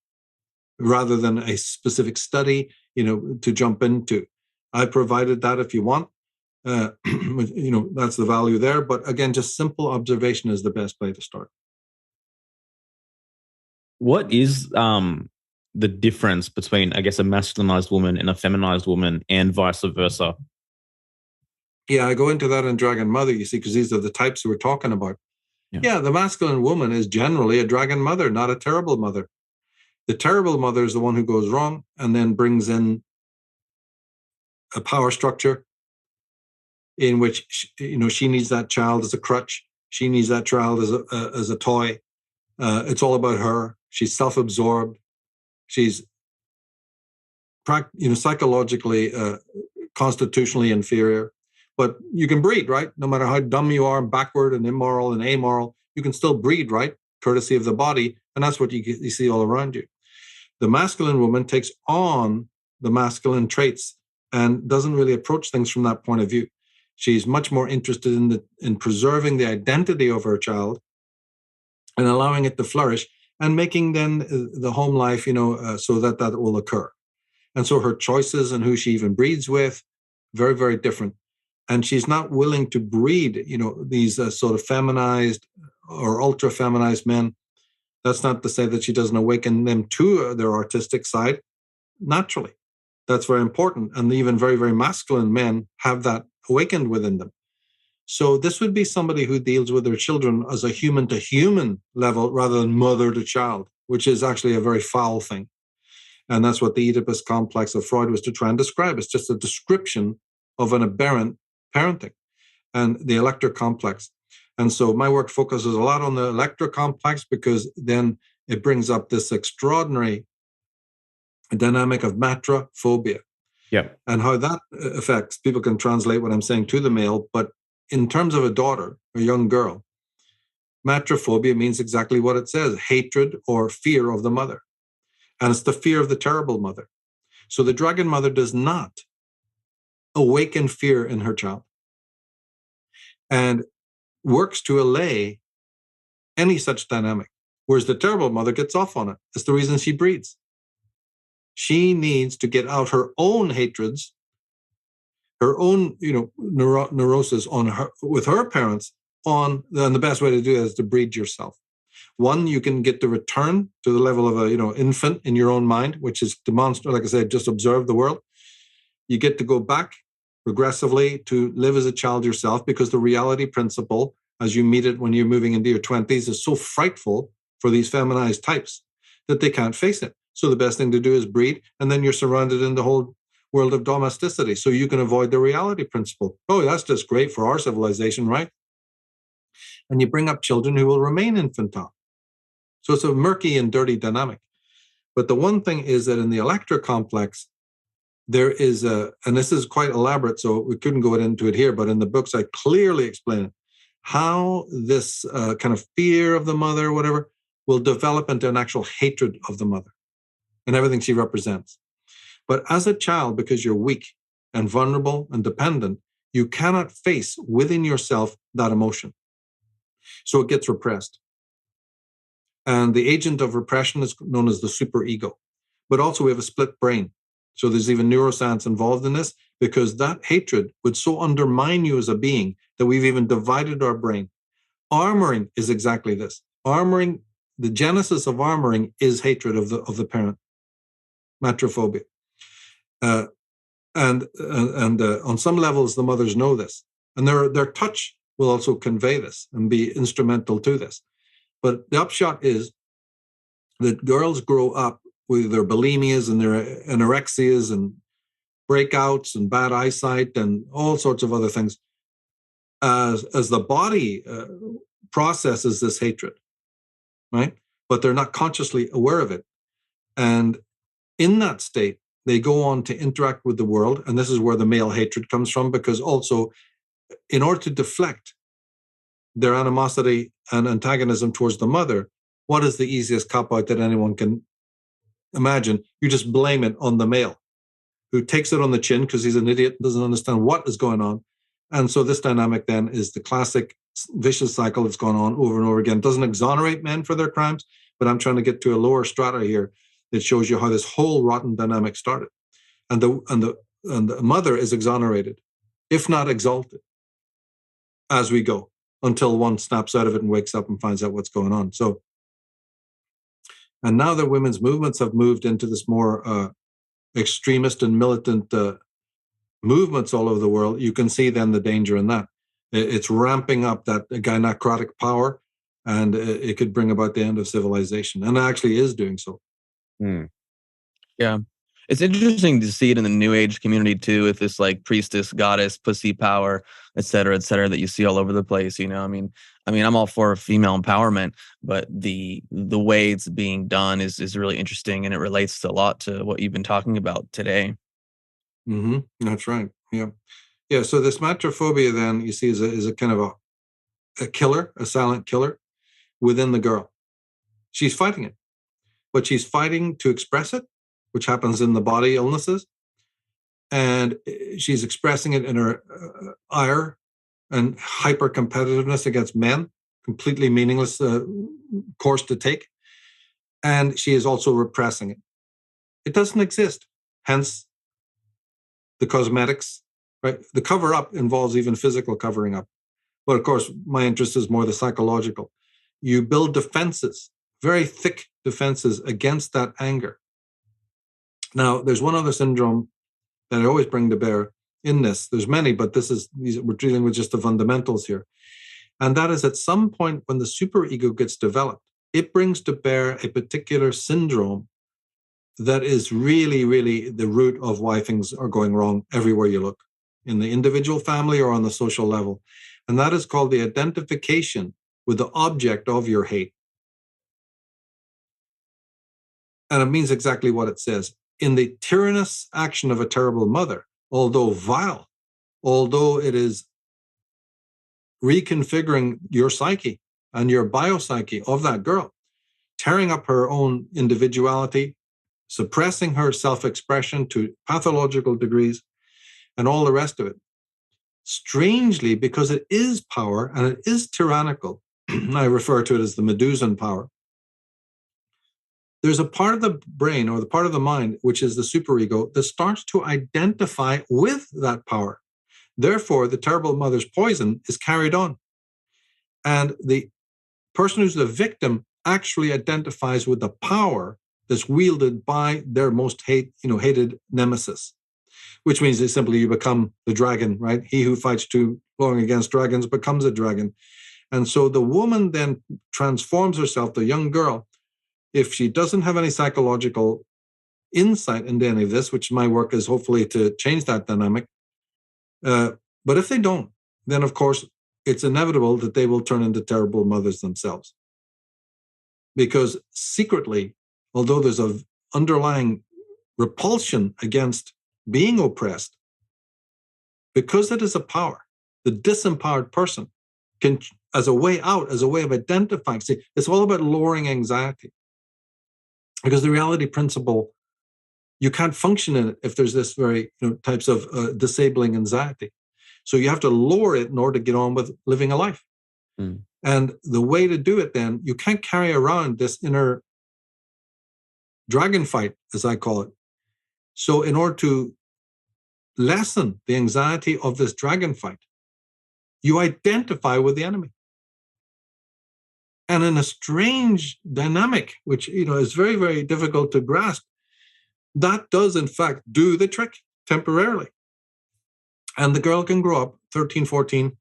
rather than a specific study, to jump into. I provided that if you want. That's the value there. But again, just simple observation is the best way to start. What is the difference between, I guess, a masculinized woman and a feminized woman, and vice versa? Yeah, I go into that in Dragon Mother, you see, because these are the types we're talking about. Yeah, the masculine woman is generally a dragon mother, not a terrible mother. The terrible mother is the one who goes wrong and then brings in a power structure in which, she needs that child as a crutch. She needs that child as a toy. It's all about her. She's self-absorbed. She's, psychologically, constitutionally inferior. But you can breed, right? No matter how dumb you are, backward and immoral and amoral, you can still breed, right? Courtesy of the body. And that's what you see all around you. The masculine woman takes on the masculine traits and doesn't really approach things from that point of view. She's much more interested in preserving the identity of her child and allowing it to flourish and making then the home life, so that will occur. And so her choices and who she even breeds with, very, very different. And she's not willing to breed, these sort of feminized or ultra feminized men. That's not to say that she doesn't awaken them to their artistic side naturally. That's very important. And even very, very masculine men have that awakened within them. So this would be somebody who deals with their children as a human to human level rather than mother to child, which is actually a very foul thing. And that's what the Oedipus complex of Freud was to try and describe. It's just a description of an aberrant parenting and the Electra complex. And so my work focuses a lot on the Electra complex because then it brings up this extraordinary dynamic of matrophobia. Yeah. And how that affects, people can translate what I'm saying to the male, but in terms of a daughter, a young girl, matrophobia means exactly what it says, hatred or fear of the mother. And it's the fear of the terrible mother. So the dragon mother does not awaken fear in her child and works to allay any such dynamic, whereas the terrible mother gets off on it. It's the reason she breeds. She needs to get out her own hatreds, her own, neurosis on her with her parents on, and the best way to do that is to breed yourself. One, you can get the return to the level of a infant in your own mind, which is demonstrate, like I said, just observe the world. You get to go back progressively to live as a child yourself, because the reality principle, as you meet it when you're moving into your 20s, is so frightful for these feminized types that they can't face it. So the best thing to do is breed, and then you're surrounded in the whole world of domesticity, so you can avoid the reality principle. Oh, that's just great for our civilization, right? And you bring up children who will remain infantile. So it's a murky and dirty dynamic. But the one thing is that in the Electra complex, there is and this is quite elaborate, so we couldn't go into it here, but in the books I clearly explain it, how this kind of fear of the mother, whatever, will develop into an actual hatred of the mother and everything she represents. But as a child, because you're weak and vulnerable and dependent, you cannot face within yourself that emotion. So it gets repressed. And the agent of repression is known as the superego. But also we have a split brain. So there's even neuroscience involved in this, because that hatred would so undermine you as a being that we've even divided our brain. Armoring is exactly this. Armoring, the genesis of armoring is hatred of the parent, matrophobia. And on some levels, the mothers know this. And their touch will also convey this and be instrumental to this. But the upshot is that girls grow up with their bulimias and their anorexias and breakouts and bad eyesight and all sorts of other things as the body processes this hatred, right? But they're not consciously aware of it. And in that state, they go on to interact with the world. And this is where the male hatred comes from, because also in order to deflect their animosity and antagonism towards the mother, what is the easiest cop-out that anyone can imagine? You just blame it on the male, who takes it on the chin because he's an idiot, doesn't understand what is going on. And so this dynamic then is the classic vicious cycle that's gone on over and over again. It doesn't exonerate men for their crimes, but I'm trying to get to a lower strata here that shows you how this whole rotten dynamic started. And the mother is exonerated, if not exalted, as we go, until one snaps out of it and wakes up and finds out what's going on. So, and now that women's movements have moved into this more extremist and militant movements all over the world, you can see then the danger in that. It's ramping up that gynocratic power, and it could bring about the end of civilization, and it actually is doing so. Yeah. It's interesting to see it in the New Age community too, with this like priestess, goddess, pussy power, et cetera, that you see all over the place. You know, I mean, I'm all for female empowerment, but the way it's being done is really interesting, and it relates a lot to what you've been talking about today. Mm-hmm. That's right. Yeah. Yeah. So this matrophobia then you see is a kind of a killer, a silent killer within the girl. She's fighting it, but she's fighting to express it, which happens in the body illnesses. And she's expressing it in her ire and hyper competitiveness against men, completely meaningless course to take. And she is also repressing it. It doesn't exist. Hence the cosmetics, right? The cover up involves even physical covering up. But of course, my interest is more the psychological. You build defenses, very thick defenses against that anger. Now, there's one other syndrome that I always bring to bear in this. There's many, but we're dealing with just the fundamentals here. And that is at some point when the superego gets developed, it brings to bear a particular syndrome that is really, really the root of why things are going wrong everywhere you look, in the individual family or on the social level. And that is called the identification with the object of your hate. And it means exactly what it says. In the tyrannous action of a terrible mother, although vile, although it is reconfiguring your psyche and your biopsyche of that girl, tearing up her own individuality, suppressing her self-expression to pathological degrees, and all the rest of it. Strangely, because it is power and it is tyrannical, I refer to it as the Medusan power, there's a part of the brain or the part of the mind, which is the superego, that starts to identify with that power. Therefore, the terrible mother's poison is carried on. And the person who's the victim actually identifies with the power that's wielded by their most hated nemesis, which means that simply you become the dragon, right? He who fights too long against dragons becomes a dragon. And so the woman then transforms herself, the young girl, if she doesn't have any psychological insight into any of this, which my work is hopefully to change that dynamic. But if they don't, then of course, it's inevitable that they will turn into terrible mothers themselves. Because secretly, although there's an underlying repulsion against being oppressed, because it is a power, the disempowered person can, as a way out, as a way of identifying, see, it's all about lowering anxiety. Because the reality principle, you can't function in it if there's this very types of disabling anxiety. So you have to lower it in order to get on with living a life. Mm. And the way to do it then, you can't carry around this inner dragon fight, as I call it. So in order to lessen the anxiety of this dragon fight, you identify with the enemy. And in a strange dynamic, which is very, very difficult to grasp, that does in fact do the trick temporarily. And the girl can grow up 13, 14,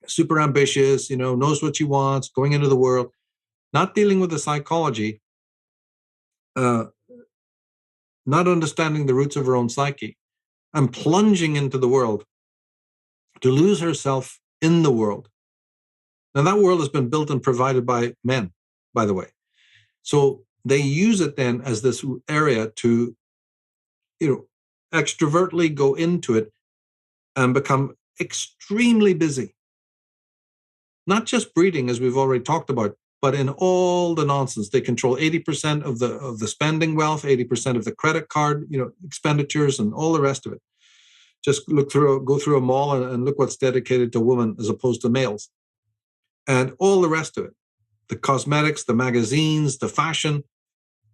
super ambitious, knows what she wants, going into the world, not dealing with the psychology, not understanding the roots of her own psyche, and plunging into the world to lose herself in the world. Now, that world has been built and provided by men, by the way. So they use it then as this area to, extrovertly go into it and become extremely busy. Not just breeding, as we've already talked about, but in all the nonsense. They control 80% of the spending wealth, 80% of the credit card, expenditures, and all the rest of it. Just go through a mall and look what's dedicated to women as opposed to males. And all the rest of it. The cosmetics, the magazines, the fashion,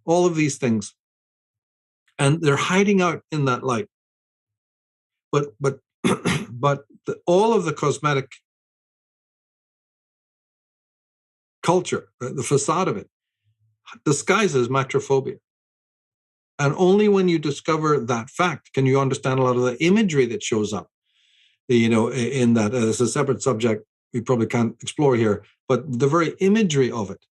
all of these things. And they're hiding out in that light. But all of the cosmetic culture, the facade of it, disguises matrophobia. And only when you discover that fact can you understand a lot of the imagery that shows up. In that, it's a separate subject we probably can't explore here, but the very imagery of it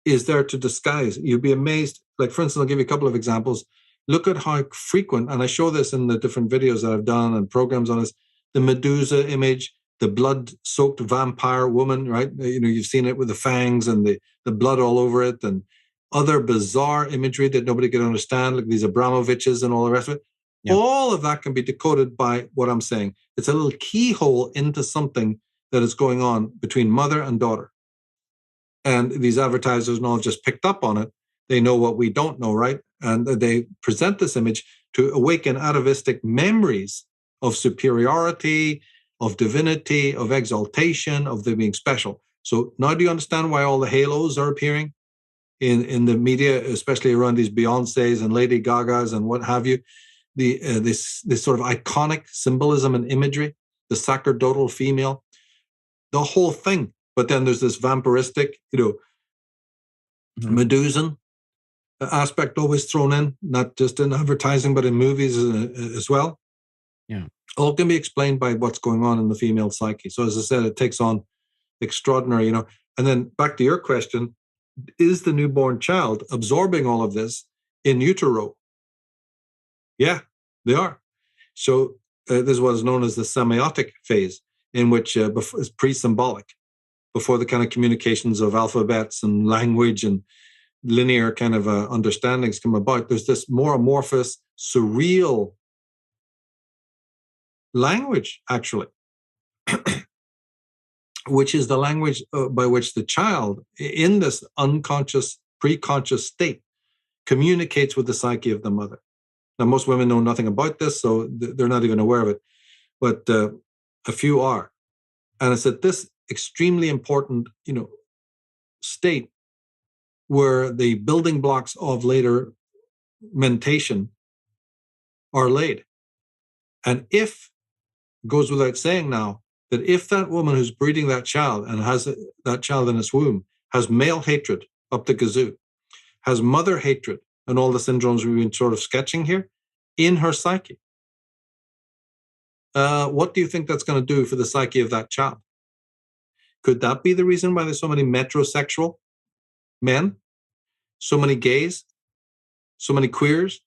is there to disguise. You'd be amazed. Like, for instance, I'll give you a couple of examples. Look at how frequent, and I show this in the different videos that I've done and programs on this, the Medusa image, the blood-soaked vampire woman, right? You've seen it with the fangs and the blood all over it, and other bizarre imagery that nobody can understand, like these Abramoviches and all the rest of it. Yep. All of that can be decoded by what I'm saying. It's a little keyhole into something that is going on between mother and daughter. And these advertisers and all just picked up on it. They know what we don't know, right? And they present this image to awaken atavistic memories of superiority, of divinity, of exaltation, of them being special. So now do you understand why all the halos are appearing in the media, especially around these Beyoncés and Lady Gagas and what have you? This sort of iconic symbolism and imagery, the sacerdotal female, the whole thing. But then there's this vampiristic, Medusan aspect always thrown in, not just in advertising, but in movies as well. Yeah. All can be explained by what's going on in the female psyche. So as I said, it takes on extraordinary, And then back to your question, is the newborn child absorbing all of this in utero? Yeah, they are. So this is what is known as the semiotic phase, in which is pre-symbolic, before the kind of communications of alphabets and language and linear kind of understandings come about. There's this more amorphous, surreal language, actually, which is the language by which the child, in this unconscious, pre-conscious state, communicates with the psyche of the mother. Now, most women know nothing about this, so they're not even aware of it, but a few are. And it's at this extremely important, state where the building blocks of later mentation are laid. And if, it goes without saying now, that if that woman who's breeding that child and has that child in its womb has male hatred up the gazoo, has mother hatred and all the syndromes we've been sort of sketching here in her psyche, what do you think that's going to do for the psyche of that child? Could that be the reason why there's so many metrosexual men, so many gays, so many queers,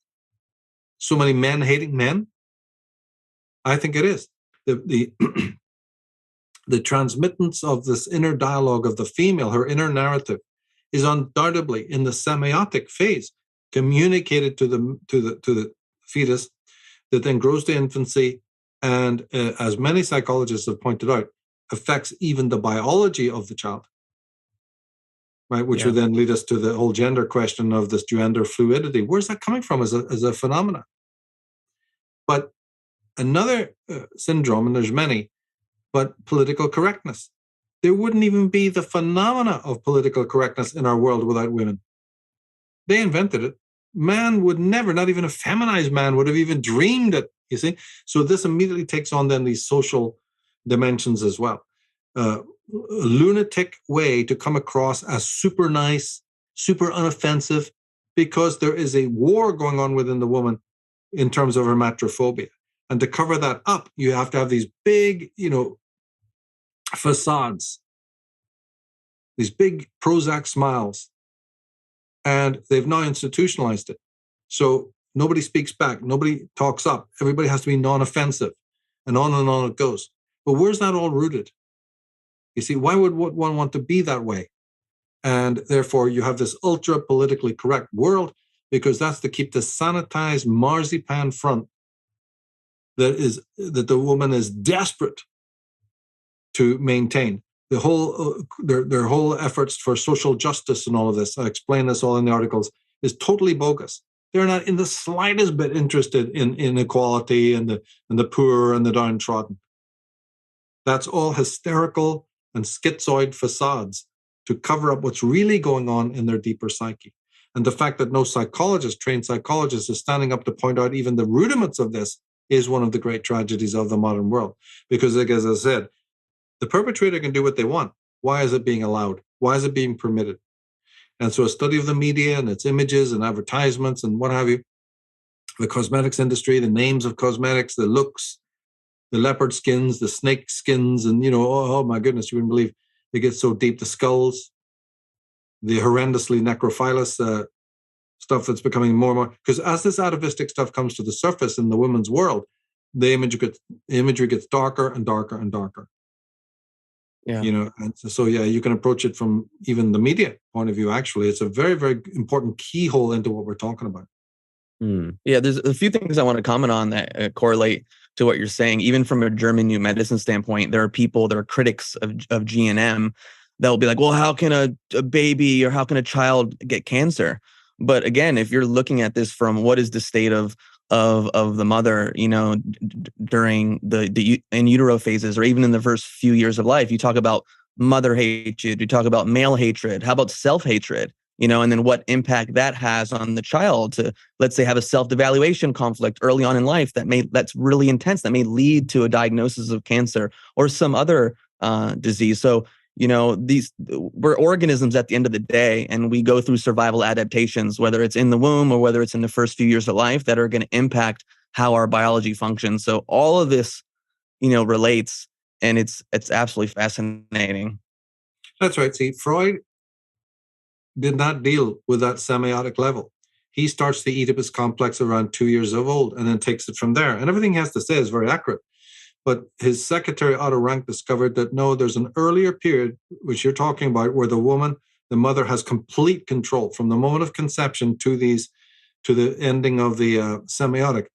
so many men-hating men? I think it is. The the transmittance of this inner dialogue of the female, her inner narrative, is undoubtedly in the semiotic phase, communicated to the fetus, that then grows to infancy, and as many psychologists have pointed out, affects even the biology of the child, right? Which would then lead us to the whole gender question of this gender fluidity. Where's that coming from as a phenomenon? But another syndrome, and there's many, but political correctness. There wouldn't even be the phenomena of political correctness in our world without women. They invented it. Man would never, not even a feminized man, would have even dreamed it, you see? So this immediately takes on then these social dimensions as well. A lunatic way to come across as super nice, super unoffensive, because there is a war going on within the woman in terms of her matrophobia. And to cover that up, you have to have these big, facades, these big Prozac smiles. And they've now institutionalized it. So nobody speaks back, nobody talks up, everybody has to be non-offensive, and on it goes. But where's that all rooted? You see, why would one want to be that way? And therefore, you have this ultra politically correct world, because that's to keep the sanitized marzipan front that the woman is desperate to maintain. The whole their whole efforts for social justice and all of this, I explain this all in the articles, is totally bogus. They're not in the slightest bit interested in inequality and the poor and the downtrodden. That's all hysterical and schizoid facades to cover up what's really going on in their deeper psyche. And the fact that no trained psychologist, is standing up to point out even the rudiments of this is one of the great tragedies of the modern world. Because, like, as I said, the perpetrator can do what they want. Why is it being allowed? Why is it being permitted? And so a study of the media and its images and advertisements and what have you, the cosmetics industry, the names of cosmetics, the looks, the leopard skins, the snake skins, and, oh my goodness, you wouldn't believe it gets so deep. The skulls, the horrendously necrophilous stuff that's becoming more and more. Because as this atavistic stuff comes to the surface in the women's world, the imagery gets darker and darker and darker. Yeah. And so you can approach it from even the media point of view. Actually, it's a very, very important keyhole into what we're talking about. Yeah, there's a few things I want to comment on that correlate to what you're saying. Even from a German new medicine standpoint, there are critics of GNM that will be like, well, how can a baby or how can a child get cancer? But again, if you're looking at this from what is the state of the mother, during the in utero phases, or even in the first few years of life, you talk about mother hatred, you talk about male hatred. How about self-hatred? And then what impact that has on the child to, let's say, have a self-devaluation conflict early on in life that's really intense, that may lead to a diagnosis of cancer or some other disease. So, we're organisms at the end of the day, and we go through survival adaptations, whether it's in the womb or whether it's in the first few years of life, that are going to impact how our biology functions. So all of this, relates, and it's absolutely fascinating. That's right. See, Freud did not deal with that semiotic level. He starts the Oedipus complex around 2 years of old and then takes it from there. And everything he has to say is very accurate. But his secretary, Otto Rank, discovered that no, there's an earlier period, which you're talking about, where the mother has complete control from the moment of conception to the ending of the semiotic.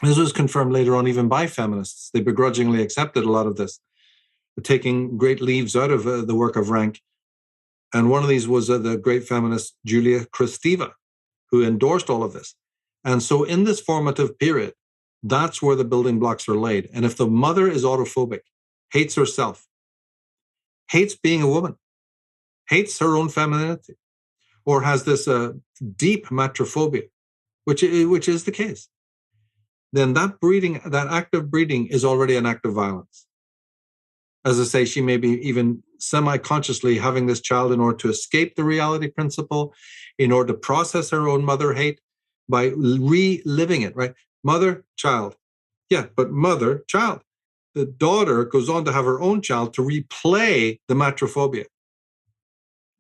This was confirmed later on even by feminists. They begrudgingly accepted a lot of this, taking great leaves out of the work of Rank. And one of these was the great feminist Julia Kristeva, who endorsed all of this. And so in this formative period, that's where the building blocks are laid. And if the mother is autophobic, hates herself, hates being a woman, hates her own femininity, or has this deep matrophobia, which is the case, then that act of breeding is already an act of violence. As I say, she may be even semi-consciously having this child in order to escape the reality principle, in order to process her own mother hate by reliving it, right? Mother, child. Yeah, but mother, child. The daughter goes on to have her own child to replay the matrophobia.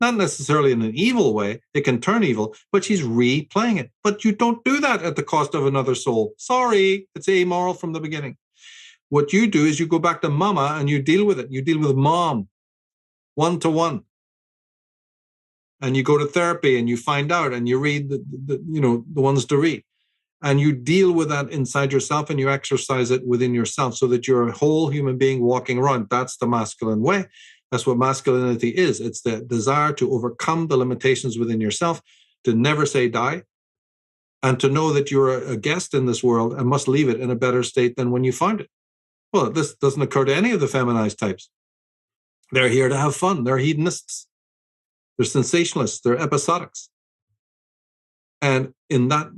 Not necessarily in an evil way. It can turn evil, but she's replaying it. But you don't do that at the cost of another soul. Sorry, it's amoral from the beginning. What you do is you go back to mama and you deal with it. You deal with mom, one-to-one. And you go to therapy and you find out and you read the ones to read. And you deal with that inside yourself and you exercise it within yourself so that you're a whole human being walking around. That's the masculine way. That's what masculinity is. It's the desire to overcome the limitations within yourself, to never say die, and to know that you're a guest in this world and must leave it in a better state than when you found it. Well, this doesn't occur to any of the feminized types. They're here to have fun. They're hedonists. They're sensationalists. They're episodics. And in that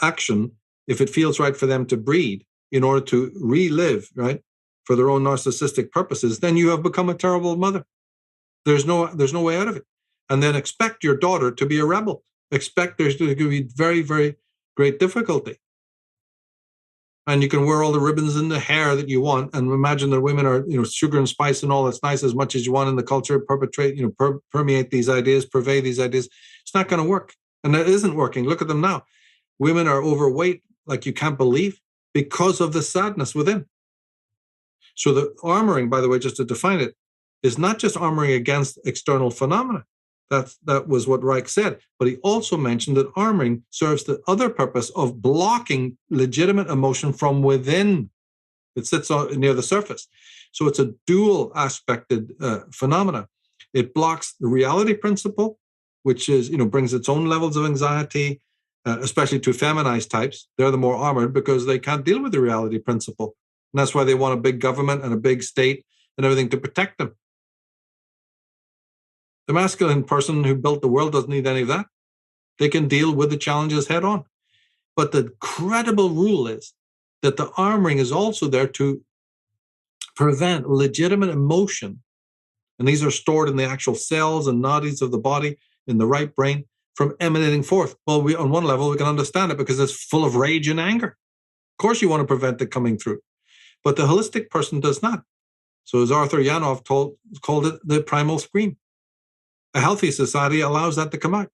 action, if it feels right for them to breed in order to relive, right, for their own narcissistic purposes, then you have become a terrible mother. There's no way out of it. And then expect your daughter to be a rebel. Expect there's going to be very, very great difficulty. And you can wear all the ribbons in the hair that you want and imagine that women are, sugar and spice and all that's nice as much as you want in the culture, permeate these ideas, pervade these ideas. It's not going to work. And it isn't working. Look at them now. Women are overweight like you can't believe because of the sadness within. So the armoring, by the way, just to define it, is not just armoring against external phenomena. That was what Reich said. But he also mentioned that armoring serves the other purpose of blocking legitimate emotion from within. It sits near the surface. So it's a dual aspected phenomena. It blocks the reality principle, which is, brings its own levels of anxiety, especially to feminized types. They're the more armored because they can't deal with the reality principle. And that's why they want a big government and a big state and everything to protect them. The masculine person who built the world doesn't need any of that. They can deal with the challenges head on. But the credible rule is that the armoring is also there to prevent legitimate emotion. And these are stored in the actual cells and nadis of the body in the right brain from emanating forth. Well, on one level, we can understand it because it's full of rage and anger. Of course, you want to prevent it coming through. But the holistic person does not. So as Arthur Yanov called it the primal scream. A healthy society allows that to come out.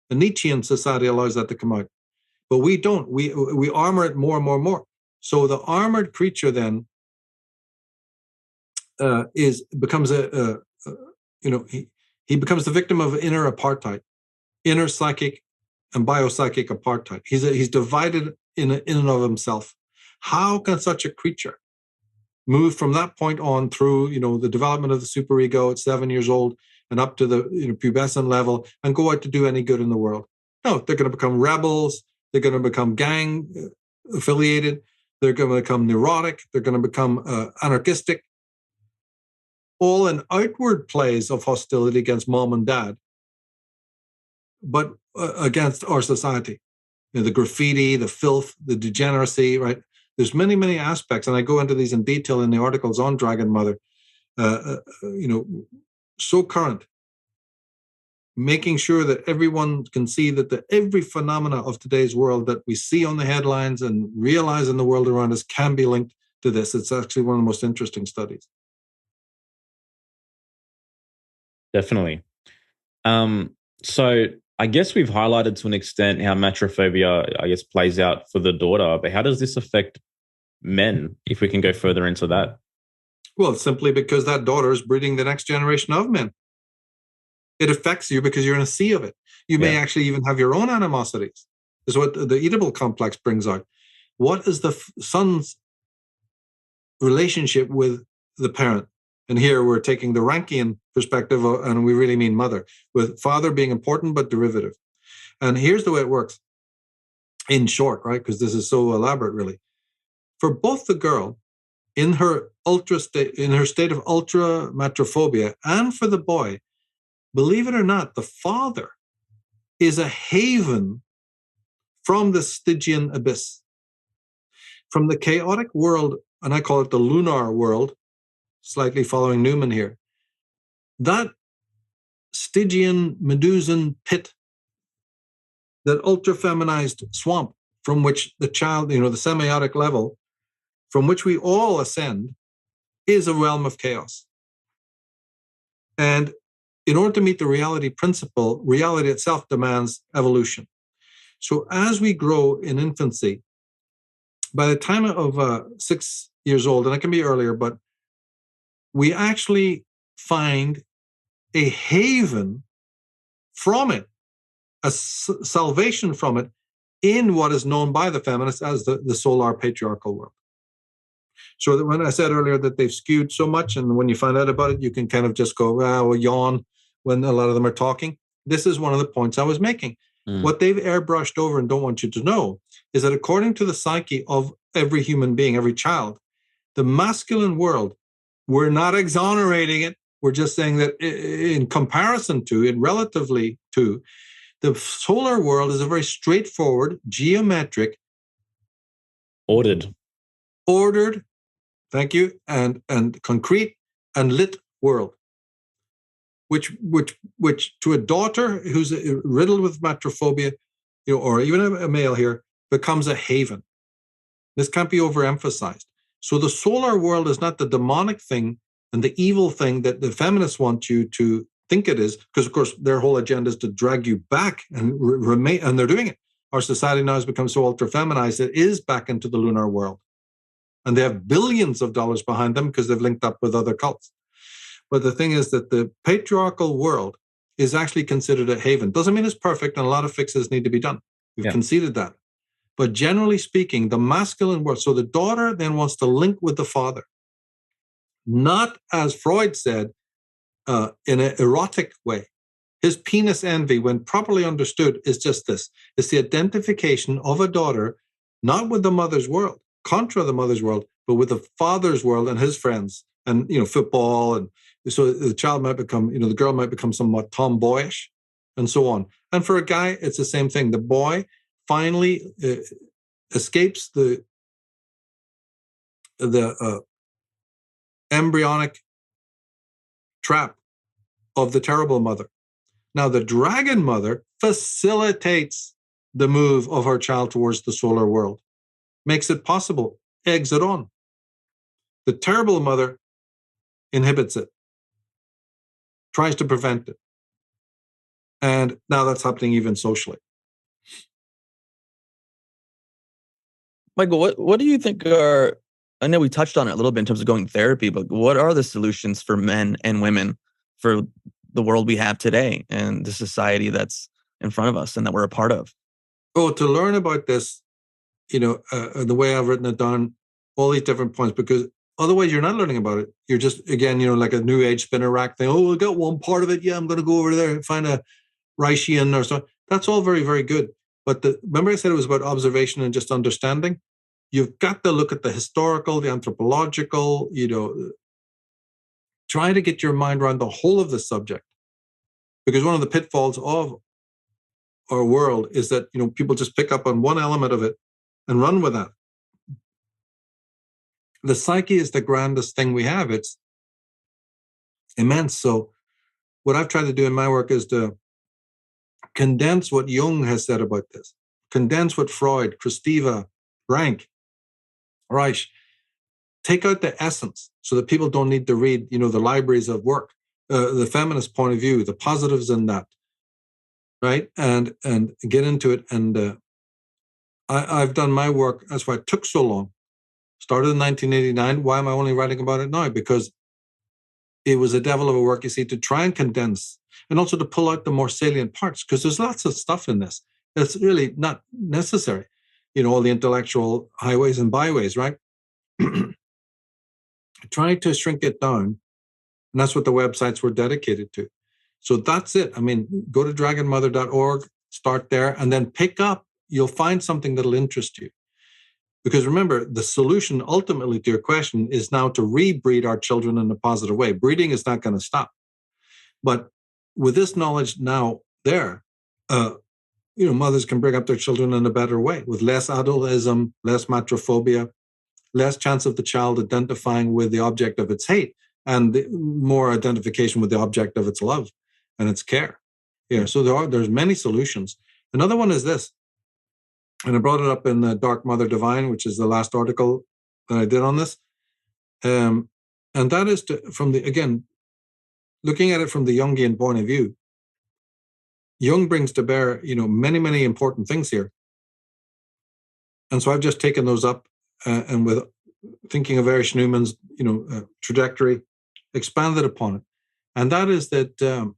A Nietzschean society allows that to come out. But we don't. We armor it more and more and more. So the armored creature then becomes he becomes the victim of inner apartheid, inner psychic and biopsychic apartheid. He's divided in and of himself. How can such a creature move from that point on through the development of the superego at 7 years old and up to the pubescent level and go out to do any good in the world? No, they're going to become rebels. They're going to become gang affiliated. They're going to become neurotic. They're going to become anarchistic. All in outward plays of hostility against mom and dad, but against our society. The graffiti, the filth, the degeneracy, right? There's many, many aspects, and I go into these in detail in the articles on Dragon Mother. So current, making sure that everyone can see that every phenomena of today's world that we see on the headlines and realize in the world around us can be linked to this. It's actually one of the most interesting studies. Definitely. So I guess we've highlighted to an extent how matrophobia, plays out for the daughter, but how does this affect men, if we can go further into that? Well, simply because that daughter is breeding the next generation of men. It affects you because you're in a sea of it. You may actually even have your own animosities. This is what the Oedipal complex brings out. What is the son's relationship with the parent? And here we're taking the Rankian perspective, and we really mean mother, with father being important but derivative. And here's the way it works. In short, right, because this is so elaborate, really. For both the girl, in her state of ultra matrophobia, and for the boy, believe it or not, the father is a haven from the Stygian abyss, from the chaotic world, and I call it the lunar world, slightly following Newman here, that Stygian Medusan pit, that ultra-feminized swamp from which the child, the semiotic level, from which we all ascend, is a realm of chaos. And in order to meet the reality principle, reality itself demands evolution. So as we grow in infancy, by the time of 6 years old, and it can be earlier, but we actually find a haven from it, a salvation from it, in what is known by the feminists as the solar patriarchal world. So that when I said earlier that they've skewed so much, and when you find out about it, you can kind of just go, well, yawn when a lot of them are talking. This is one of the points I was making. What they've airbrushed over and don't want you to know is that according to the psyche of every human being, every child, the masculine world, we're not exonerating it. We're just saying that in comparison to, in relatively to, the solar world is a very straightforward, geometric, ordered, thank you, and concrete and lit world, which to a daughter who's riddled with matrophobia, or even a male here, becomes a haven. This can't be overemphasized. So the solar world is not the demonic thing and the evil thing that the feminists want you to think it is, because of course their whole agenda is to drag you back and remain, and they're doing it. Our society now has become so ultra feminized, it is back into the lunar world. And they have billions of dollars behind them because they've linked up with other cults. But the thing is that the patriarchal world is actually considered a haven. Doesn't mean it's perfect, and a lot of fixes need to be done. We've conceded that. But generally speaking, the masculine world, so the daughter then wants to link with the father. Not, as Freud said, in an erotic way. His penis envy, when properly understood, is just this. It's the identification of a daughter, not with the mother's world, contra the mother's world, but with the father's world and his friends, and football, and so the child might become, the girl might become somewhat tomboyish, and so on. And for a guy, it's the same thing. The boy finally escapes the embryonic trap of the terrible mother. Now, the dragon mother facilitates the move of her child towards the solar world, makes it possible, eggs it on. The terrible mother inhibits it, tries to prevent it. And now that's happening even socially. Michael, what do you think are, I know we touched on it a little bit in terms of going to therapy, but what are the solutions for men and women for the world we have today and the society that's in front of us and that we're a part of? Oh, to learn about this, the way I've written it down, all these different points, because otherwise you're not learning about it. You're just, again, like a new age spinner rack thing. Oh, I got one part of it. Yeah, I'm going to go over there and find a Reichian or something. That's all very, very good. But remember I said it was about observation and just understanding? You've got to look at the historical, the anthropological, try to get your mind around the whole of the subject. Because one of the pitfalls of our world is that, people just pick up on one element of it and run with that. The psyche is the grandest thing we have. It's immense. So what I've tried to do in my work is to condense what Jung has said about this, condense what Freud, Kristeva, Rank, Reich, take out the essence so that people don't need to read, the libraries of work, the feminist point of view, the positives in that, right? And get into it. And I've done my work. That's why it took so long. Started in 1989. Why am I only writing about it now? Because it was a devil of a work, you see, to try and condense and also to pull out the more salient parts, because there's lots of stuff in this that's really not necessary. All the intellectual highways and byways, right? Try to shrink it down. And that's what the websites were dedicated to. So that's it. I mean, go to dragonmother.org, start there, and then pick up. You'll find something that'll interest you. Because remember, the solution ultimately to your question is now to rebreed our children in a positive way. Breeding is not going to stop. But with this knowledge now there, mothers can bring up their children in a better way with less adultism, less matrophobia, less chance of the child identifying with the object of its hate and more identification with the object of its love and its care. Yeah, so there's many solutions. Another one is this, and I brought it up in the Dark Mother Divine, which is the last article that I did on this, and that is looking at it from the Jungian point of view. Jung brings to bear, many, many important things here. And so I've just taken those up and with thinking of Erich Newman's, trajectory, expanded upon it. And that is that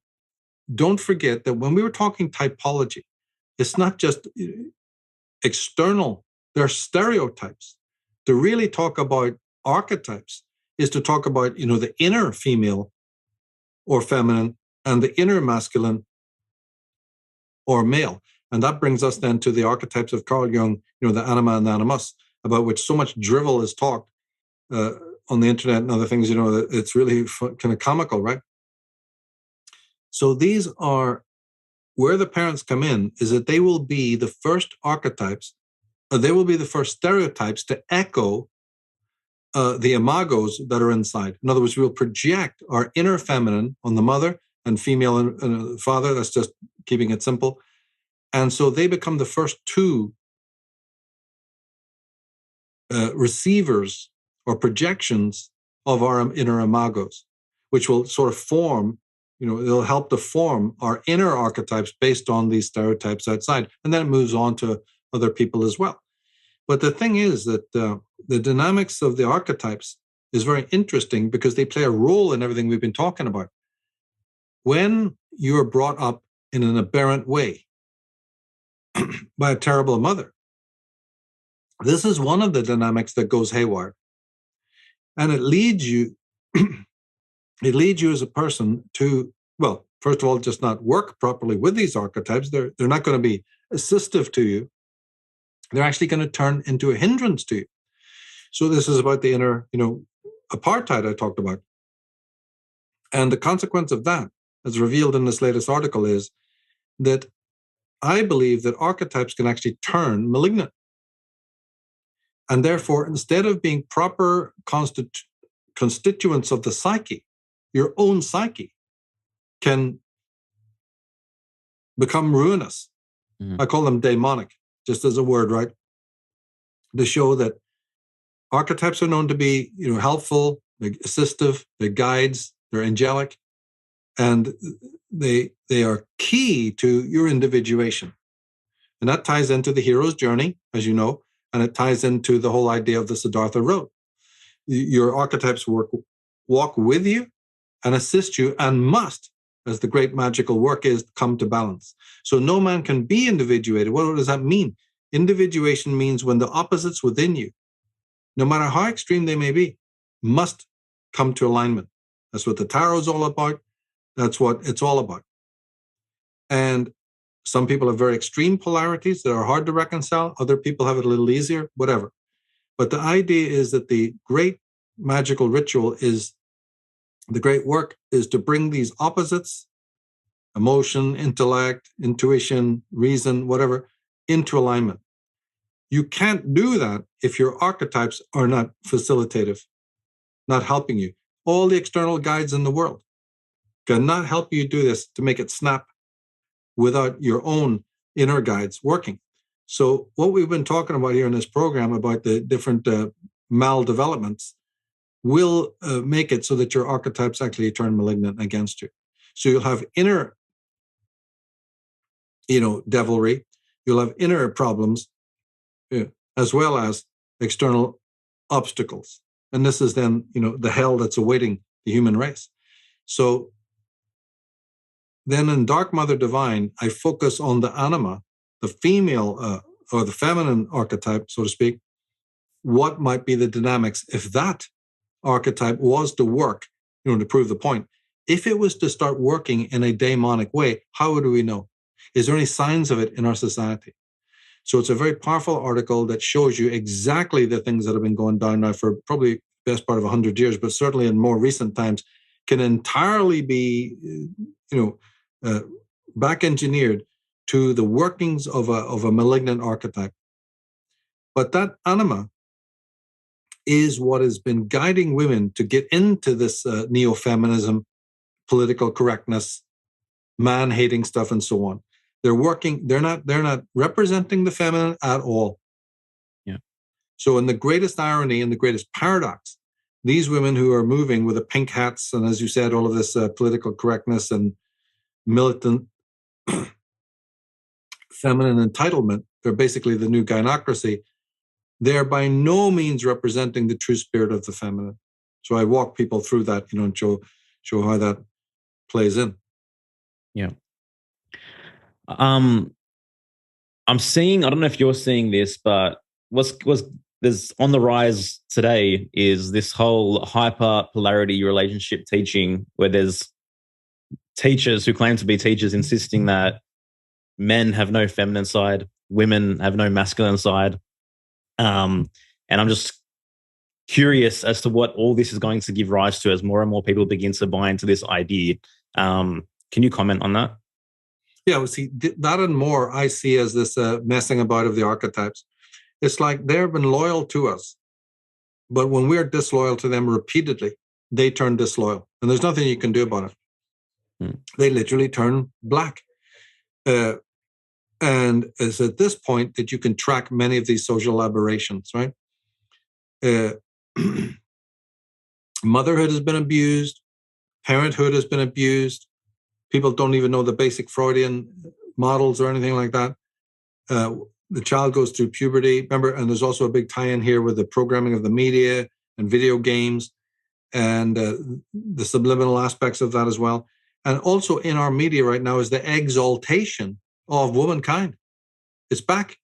don't forget that when we were talking typology, it's not just external, there are stereotypes. To really talk about archetypes is to talk about, the inner female or feminine and the inner masculine or male. And that brings us then to the archetypes of Carl Jung, the anima and the animus, about which so much drivel is talked on the internet and other things, it's really kind of comical, right? So these are where the parents come in, is that they will be the first archetypes, or they will be the first stereotypes to echo the imagos that are inside. In other words, we'll project our inner feminine on the mother and female and father. That's just keeping it simple. And so they become the first two receivers or projections of our inner imagos, which will sort of form, it'll help to form our inner archetypes based on these stereotypes outside. And then it moves on to other people as well. But the thing is that the dynamics of the archetypes is very interesting because they play a role in everything we've been talking about. When you're brought up in an aberrant way by a terrible mother, this is one of the dynamics that goes haywire. And it leads you, as a person to, well, first of all, just not work properly with these archetypes. They're not going to be assistive to you. They're actually going to turn into a hindrance to you. So this is about the inner, apartheid I talked about. And the consequence of that, as revealed in this latest article, is that I believe that archetypes can actually turn malignant. And therefore, instead of being proper constituents of the psyche, your own psyche can become ruinous. I call them demonic, just as a word, right? To show that archetypes are known to be, helpful, they're assistive, they're guides, they're angelic, and they are key to your individuation. And that ties into the hero's journey, as you know, and it ties into the whole idea of the Siddhartha Road. Your archetypes walk with you and assist you and must, as the great magical work is, come to balance. So no man can be individuated. What does that mean? Individuation means when the opposites within you, no matter how extreme they may be, must come to alignment. That's what the tarot is all about. That's what it's all about. And some people have very extreme polarities that are hard to reconcile. Other people have it a little easier, whatever. But the idea is that the great magical ritual is, the great work is to bring these opposites, emotion, intellect, intuition, reason, whatever, into alignment. You can't do that if your archetypes are not facilitative, not helping you. All the external guides in the world cannot help you do this to make it snap without your own inner guides working. So what we've been talking about here in this program about the different maldevelopments will make it so that your archetypes actually turn malignant against you. So you'll have inner, devilry, you'll have inner problems, as well as external obstacles. And this is then, the hell that's awaiting the human race. So then in Dark Mother Divine, I focus on the anima, the female or the feminine archetype, so to speak. What might be the dynamics if that archetype was to work, to prove the point? If it was to start working in a daemonic way, how would we know? Is there any signs of it in our society? So it's a very powerful article that shows you exactly the things that have been going down now for probably the best part of 100 years, but certainly in more recent times, can entirely be, back engineered to the workings of a malignant archetype. But that anima is what has been guiding women to get into this neo-feminism, political correctness, man-hating stuff, and so on. They're not representing the feminine at all. Yeah. So in the greatest irony and the greatest paradox, these women who are moving with the pink hats and, as you said, all of this political correctness and militant feminine entitlement, they're basically the new gynocracy. They're by no means representing the true spirit of the feminine. So I walk people through that, and show how that plays in. Yeah. I'm seeing, I don't know if you're seeing this, but what's there's on the rise today is this whole hyper polarity relationship teaching, where there's teachers who claim to be teachers insisting that men have no feminine side, women have no masculine side. And I'm just curious as to what all this is going to give rise to as more and more people begin to buy into this idea. Can you comment on that? Yeah, well, see, that and more I see as this messing about of the archetypes. It's like they've been loyal to us, but when we're disloyal to them repeatedly, they turn disloyal, and there's nothing you can do about it. They literally turn black. And it's at this point that you can track many of these social aberrations, right? Motherhood has been abused. Parenthood has been abused. People don't even know the basic Freudian models or anything like that. The child goes through puberty. Remember, and there's also a big tie-in here with the programming of the media and video games and the subliminal aspects of that as well. And also in our media right now is the exaltation of womankind. It's back.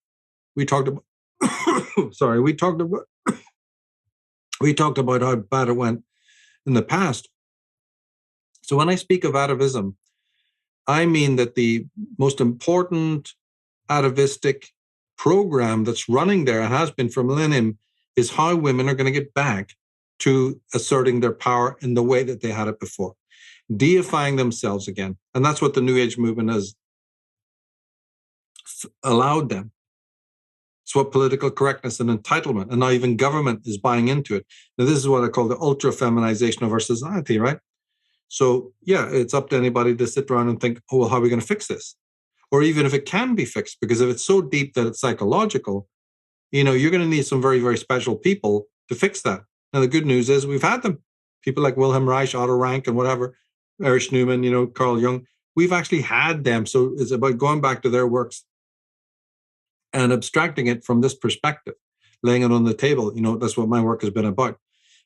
We talked about we talked about how bad it went in the past. So when I speak of atavism, I mean that the most important atavistic program that's running there and has been for millennium is how women are going to get back to asserting their power in the way that they had it before, deifying themselves again. And that's what the New Age movement has allowed them. It's what political correctness and entitlement, and now even government is buying into it. Now, this is what I call the ultra-feminization of our society, right? So, yeah, it's up to anybody to sit around and think, oh, well, how are we going to fix this? Or even if it can be fixed, because if it's so deep that it's psychological, you're going to need some very, very special people to fix that. Now, the good news is we've had them. People like Wilhelm Reich, Otto Rank, and whatever, Erich Neumann, Carl Jung. We've actually had them. So it's about going back to their works and abstracting it from this perspective, laying it on the table. That's what my work has been about.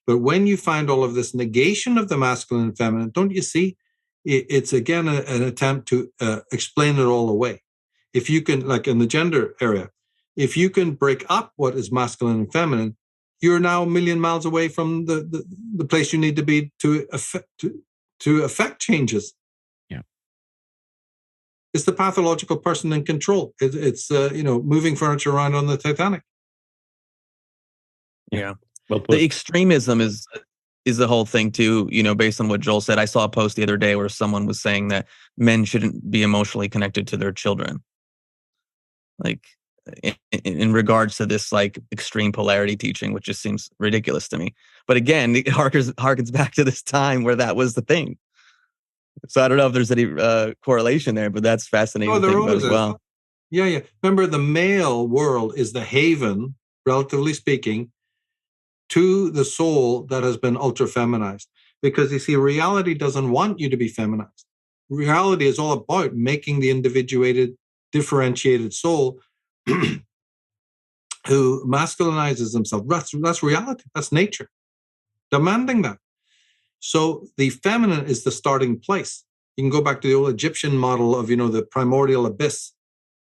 But when you find all of this negation of the masculine and feminine, don't you see? It's again an attempt to explain it all away. If you can, like in the gender area, if you can break up what is masculine and feminine, you're now a million miles away from the place you need to be to affect changes. Yeah, it's the pathological person in control. It's moving furniture around on the Titanic. Yeah, well, the extremism is the whole thing too, based on what Joel said. I saw a post the other day where someone was saying that men shouldn't be emotionally connected to their children. Like in regards to this like extreme polarity teaching, which just seems ridiculous to me. But again, it harkens back to this time where that was the thing. So I don't know if there's any correlation there, but that's fascinating to think about as well. Yeah. Remember, the male world is the haven, relatively speaking, to the soul that has been ultra-feminized. Because you see, reality doesn't want you to be feminized. Reality is all about making the individuated, differentiated soul who masculinizes himself. That's reality. That's nature demanding that. So the feminine is the starting place. You can go back to the old Egyptian model of, the primordial abyss.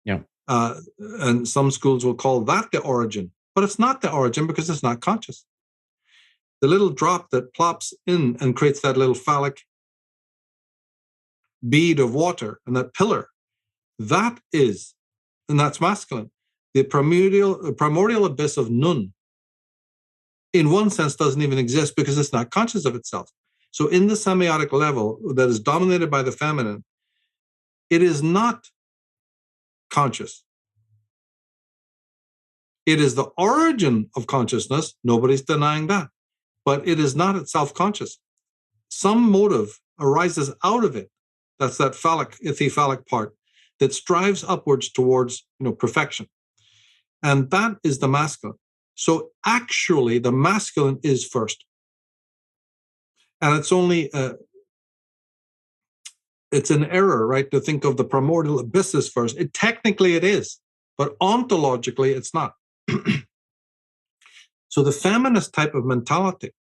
Yeah. And some schools will call that the origin, but it's not the origin because it's not conscious. The little drop that plops in and creates that little phallic bead of water and that pillar, that's masculine. The primordial abyss of Nun, in one sense, doesn't even exist because it's not conscious of itself. So in the semiotic level that is dominated by the feminine, it is not conscious. It is the origin of consciousness. Nobody's denying that. But it is not itself conscious. Some motive arises out of it. That's that ichthyphalic part that strives upwards towards, perfection. And that is the masculine. So actually, the masculine is first. And it's only, it's an error, right, to think of the primordial abysses first. Technically it is, but ontologically it's not. So the feminist type of mentality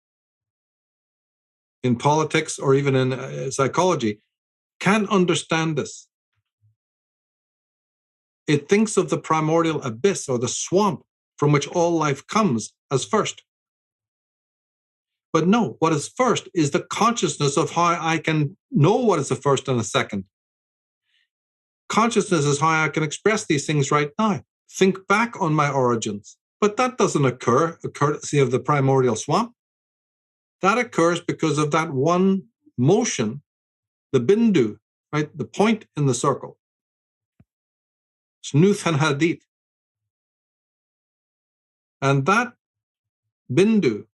in politics or even in psychology can't understand this. It thinks of the primordial abyss or the swamp from which all life comes as first. But no, what is first is the consciousness of how I can know what is the first and the second. Consciousness is how I can express these things right now. Think back on my origins. But that doesn't occur courtesy of the primordial swamp. That occurs because of that one motion, the bindu, right? The point in the circle. Snuth and hadith. And that bindu,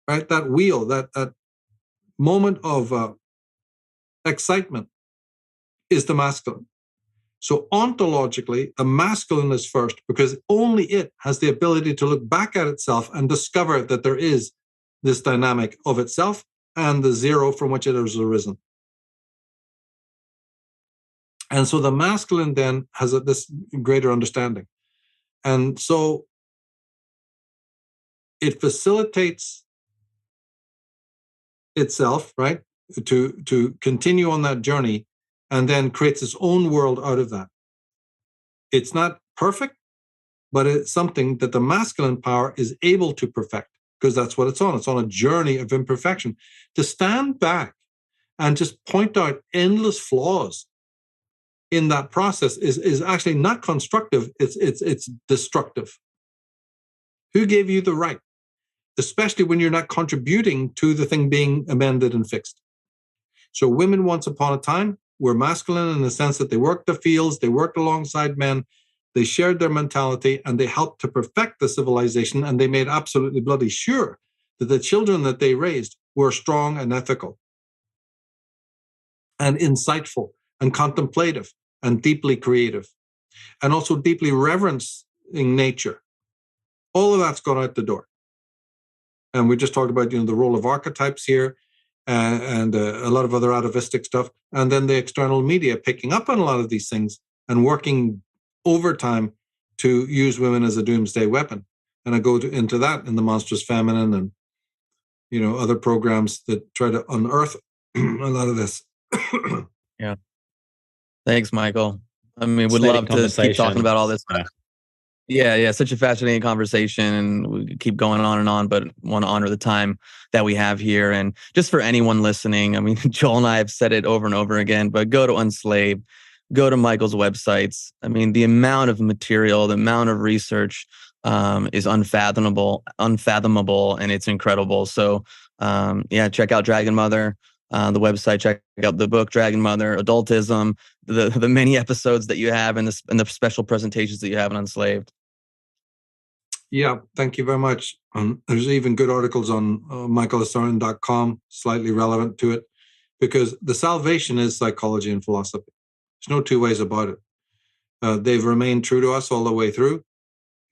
right? That wheel, that moment of excitement is the masculine. So ontologically, the masculine is first because only it has the ability to look back at itself and discover that there is this dynamic of itself and the zero from which it has arisen. And so the masculine then has this greater understanding. And so it facilitates itself, right, to continue on that journey and then creates its own world out of that. It's not perfect, but it's something that the masculine power is able to perfect because that's what it's on. It's on a journey of imperfection. To stand back and just point out endless flaws in that process is actually not constructive. It's destructive. Who gave you the right? Especially when you're not contributing to the thing being amended and fixed. So women once upon a time were masculine in the sense that they worked the fields, they worked alongside men, they shared their mentality, and they helped to perfect the civilization, and they made absolutely bloody sure that the children that they raised were strong and ethical and insightful and contemplative and deeply creative and also deeply reverencing nature. All of that's gone out the door. And we just talked about, the role of archetypes here and a lot of other atavistic stuff. And then the external media picking up on a lot of these things and working overtime to use women as a doomsday weapon. And I go into that in The Monstrous Feminine and, other programs that try to unearth a lot of this. Yeah. Thanks, Michael. I mean, would love to keep talking about all this. Yeah. Such a fascinating conversation, and we could keep going on and on, but want to honor the time that we have here. And just for anyone listening, I mean, Joel and I have said it over and over again, but go to Unslaved, go to Michael's websites. I mean, the amount of material, the amount of research is unfathomable, and it's incredible. So check out Dragon Mother. The website, check out the book Dragon Mother, Adultism, the many episodes that you have and the special presentations that you have in Unslaved. Yeah, thank you very much. There's even good articles on michaeltsarion.com, slightly relevant to it, because the salvation is psychology and philosophy. There's no two ways about it. They've remained true to us all the way through.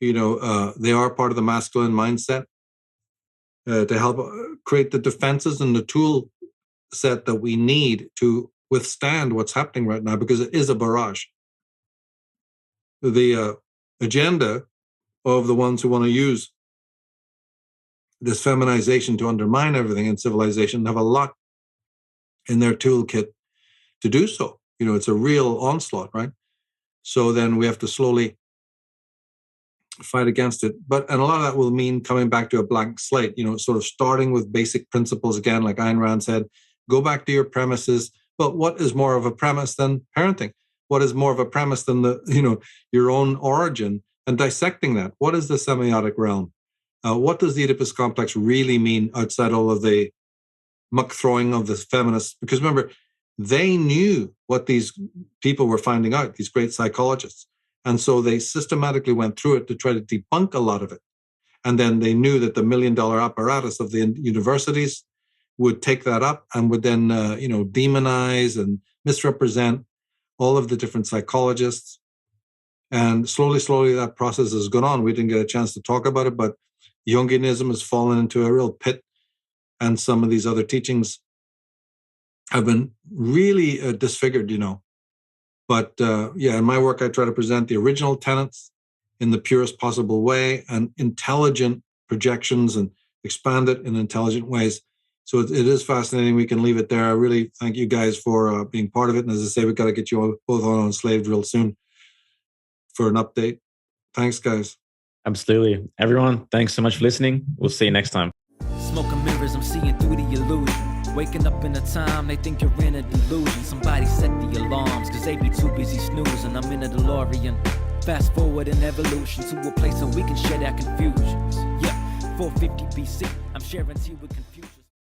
They are part of the masculine mindset to help create the defenses and the tool set that we need to withstand what's happening right now, because it is a barrage. The agenda of the ones who want to use this feminization to undermine everything in civilization have a lot in their toolkit to do so. It's a real onslaught, right? So then we have to slowly fight against it. And a lot of that will mean coming back to a blank slate, sort of starting with basic principles again, like Ayn Rand said, go back to your premises. But what is more of a premise than parenting? What is more of a premise than your own origin, and dissecting that? What is the semiotic realm? What does the Oedipus complex really mean outside all of the muck throwing of the feminists? Because remember, they knew what these people were finding out, these great psychologists, And so they systematically went through it to try to debunk a lot of it. And then they knew that the $1 million apparatus of the universities would take that up and would then, demonize and misrepresent all of the different psychologists. And slowly, that process has gone on. We didn't get a chance to talk about it, but Jungianism has fallen into a real pit. And some of these other teachings have been really disfigured, But in my work, I try to present the original tenets in the purest possible way and intelligent projections and expand it in intelligent ways. So it is fascinating. We can leave it there. I really thank you guys for being part of it. And as I say, we've got to get you all both on Enslaved real soon for an update. Thanks, guys. Absolutely. Everyone, thanks so much for listening. We'll see you next time. Smoking mirrors, I'm seeing through the illusion. Waking up in a time, they think you're in a delusion. Somebody set the alarms, cause they be too busy snoozing. I'm in a DeLorean. Fast forward in evolution to a place where we can share our confusions. Yeah, 450 BC, I'm sharing tea with confusion.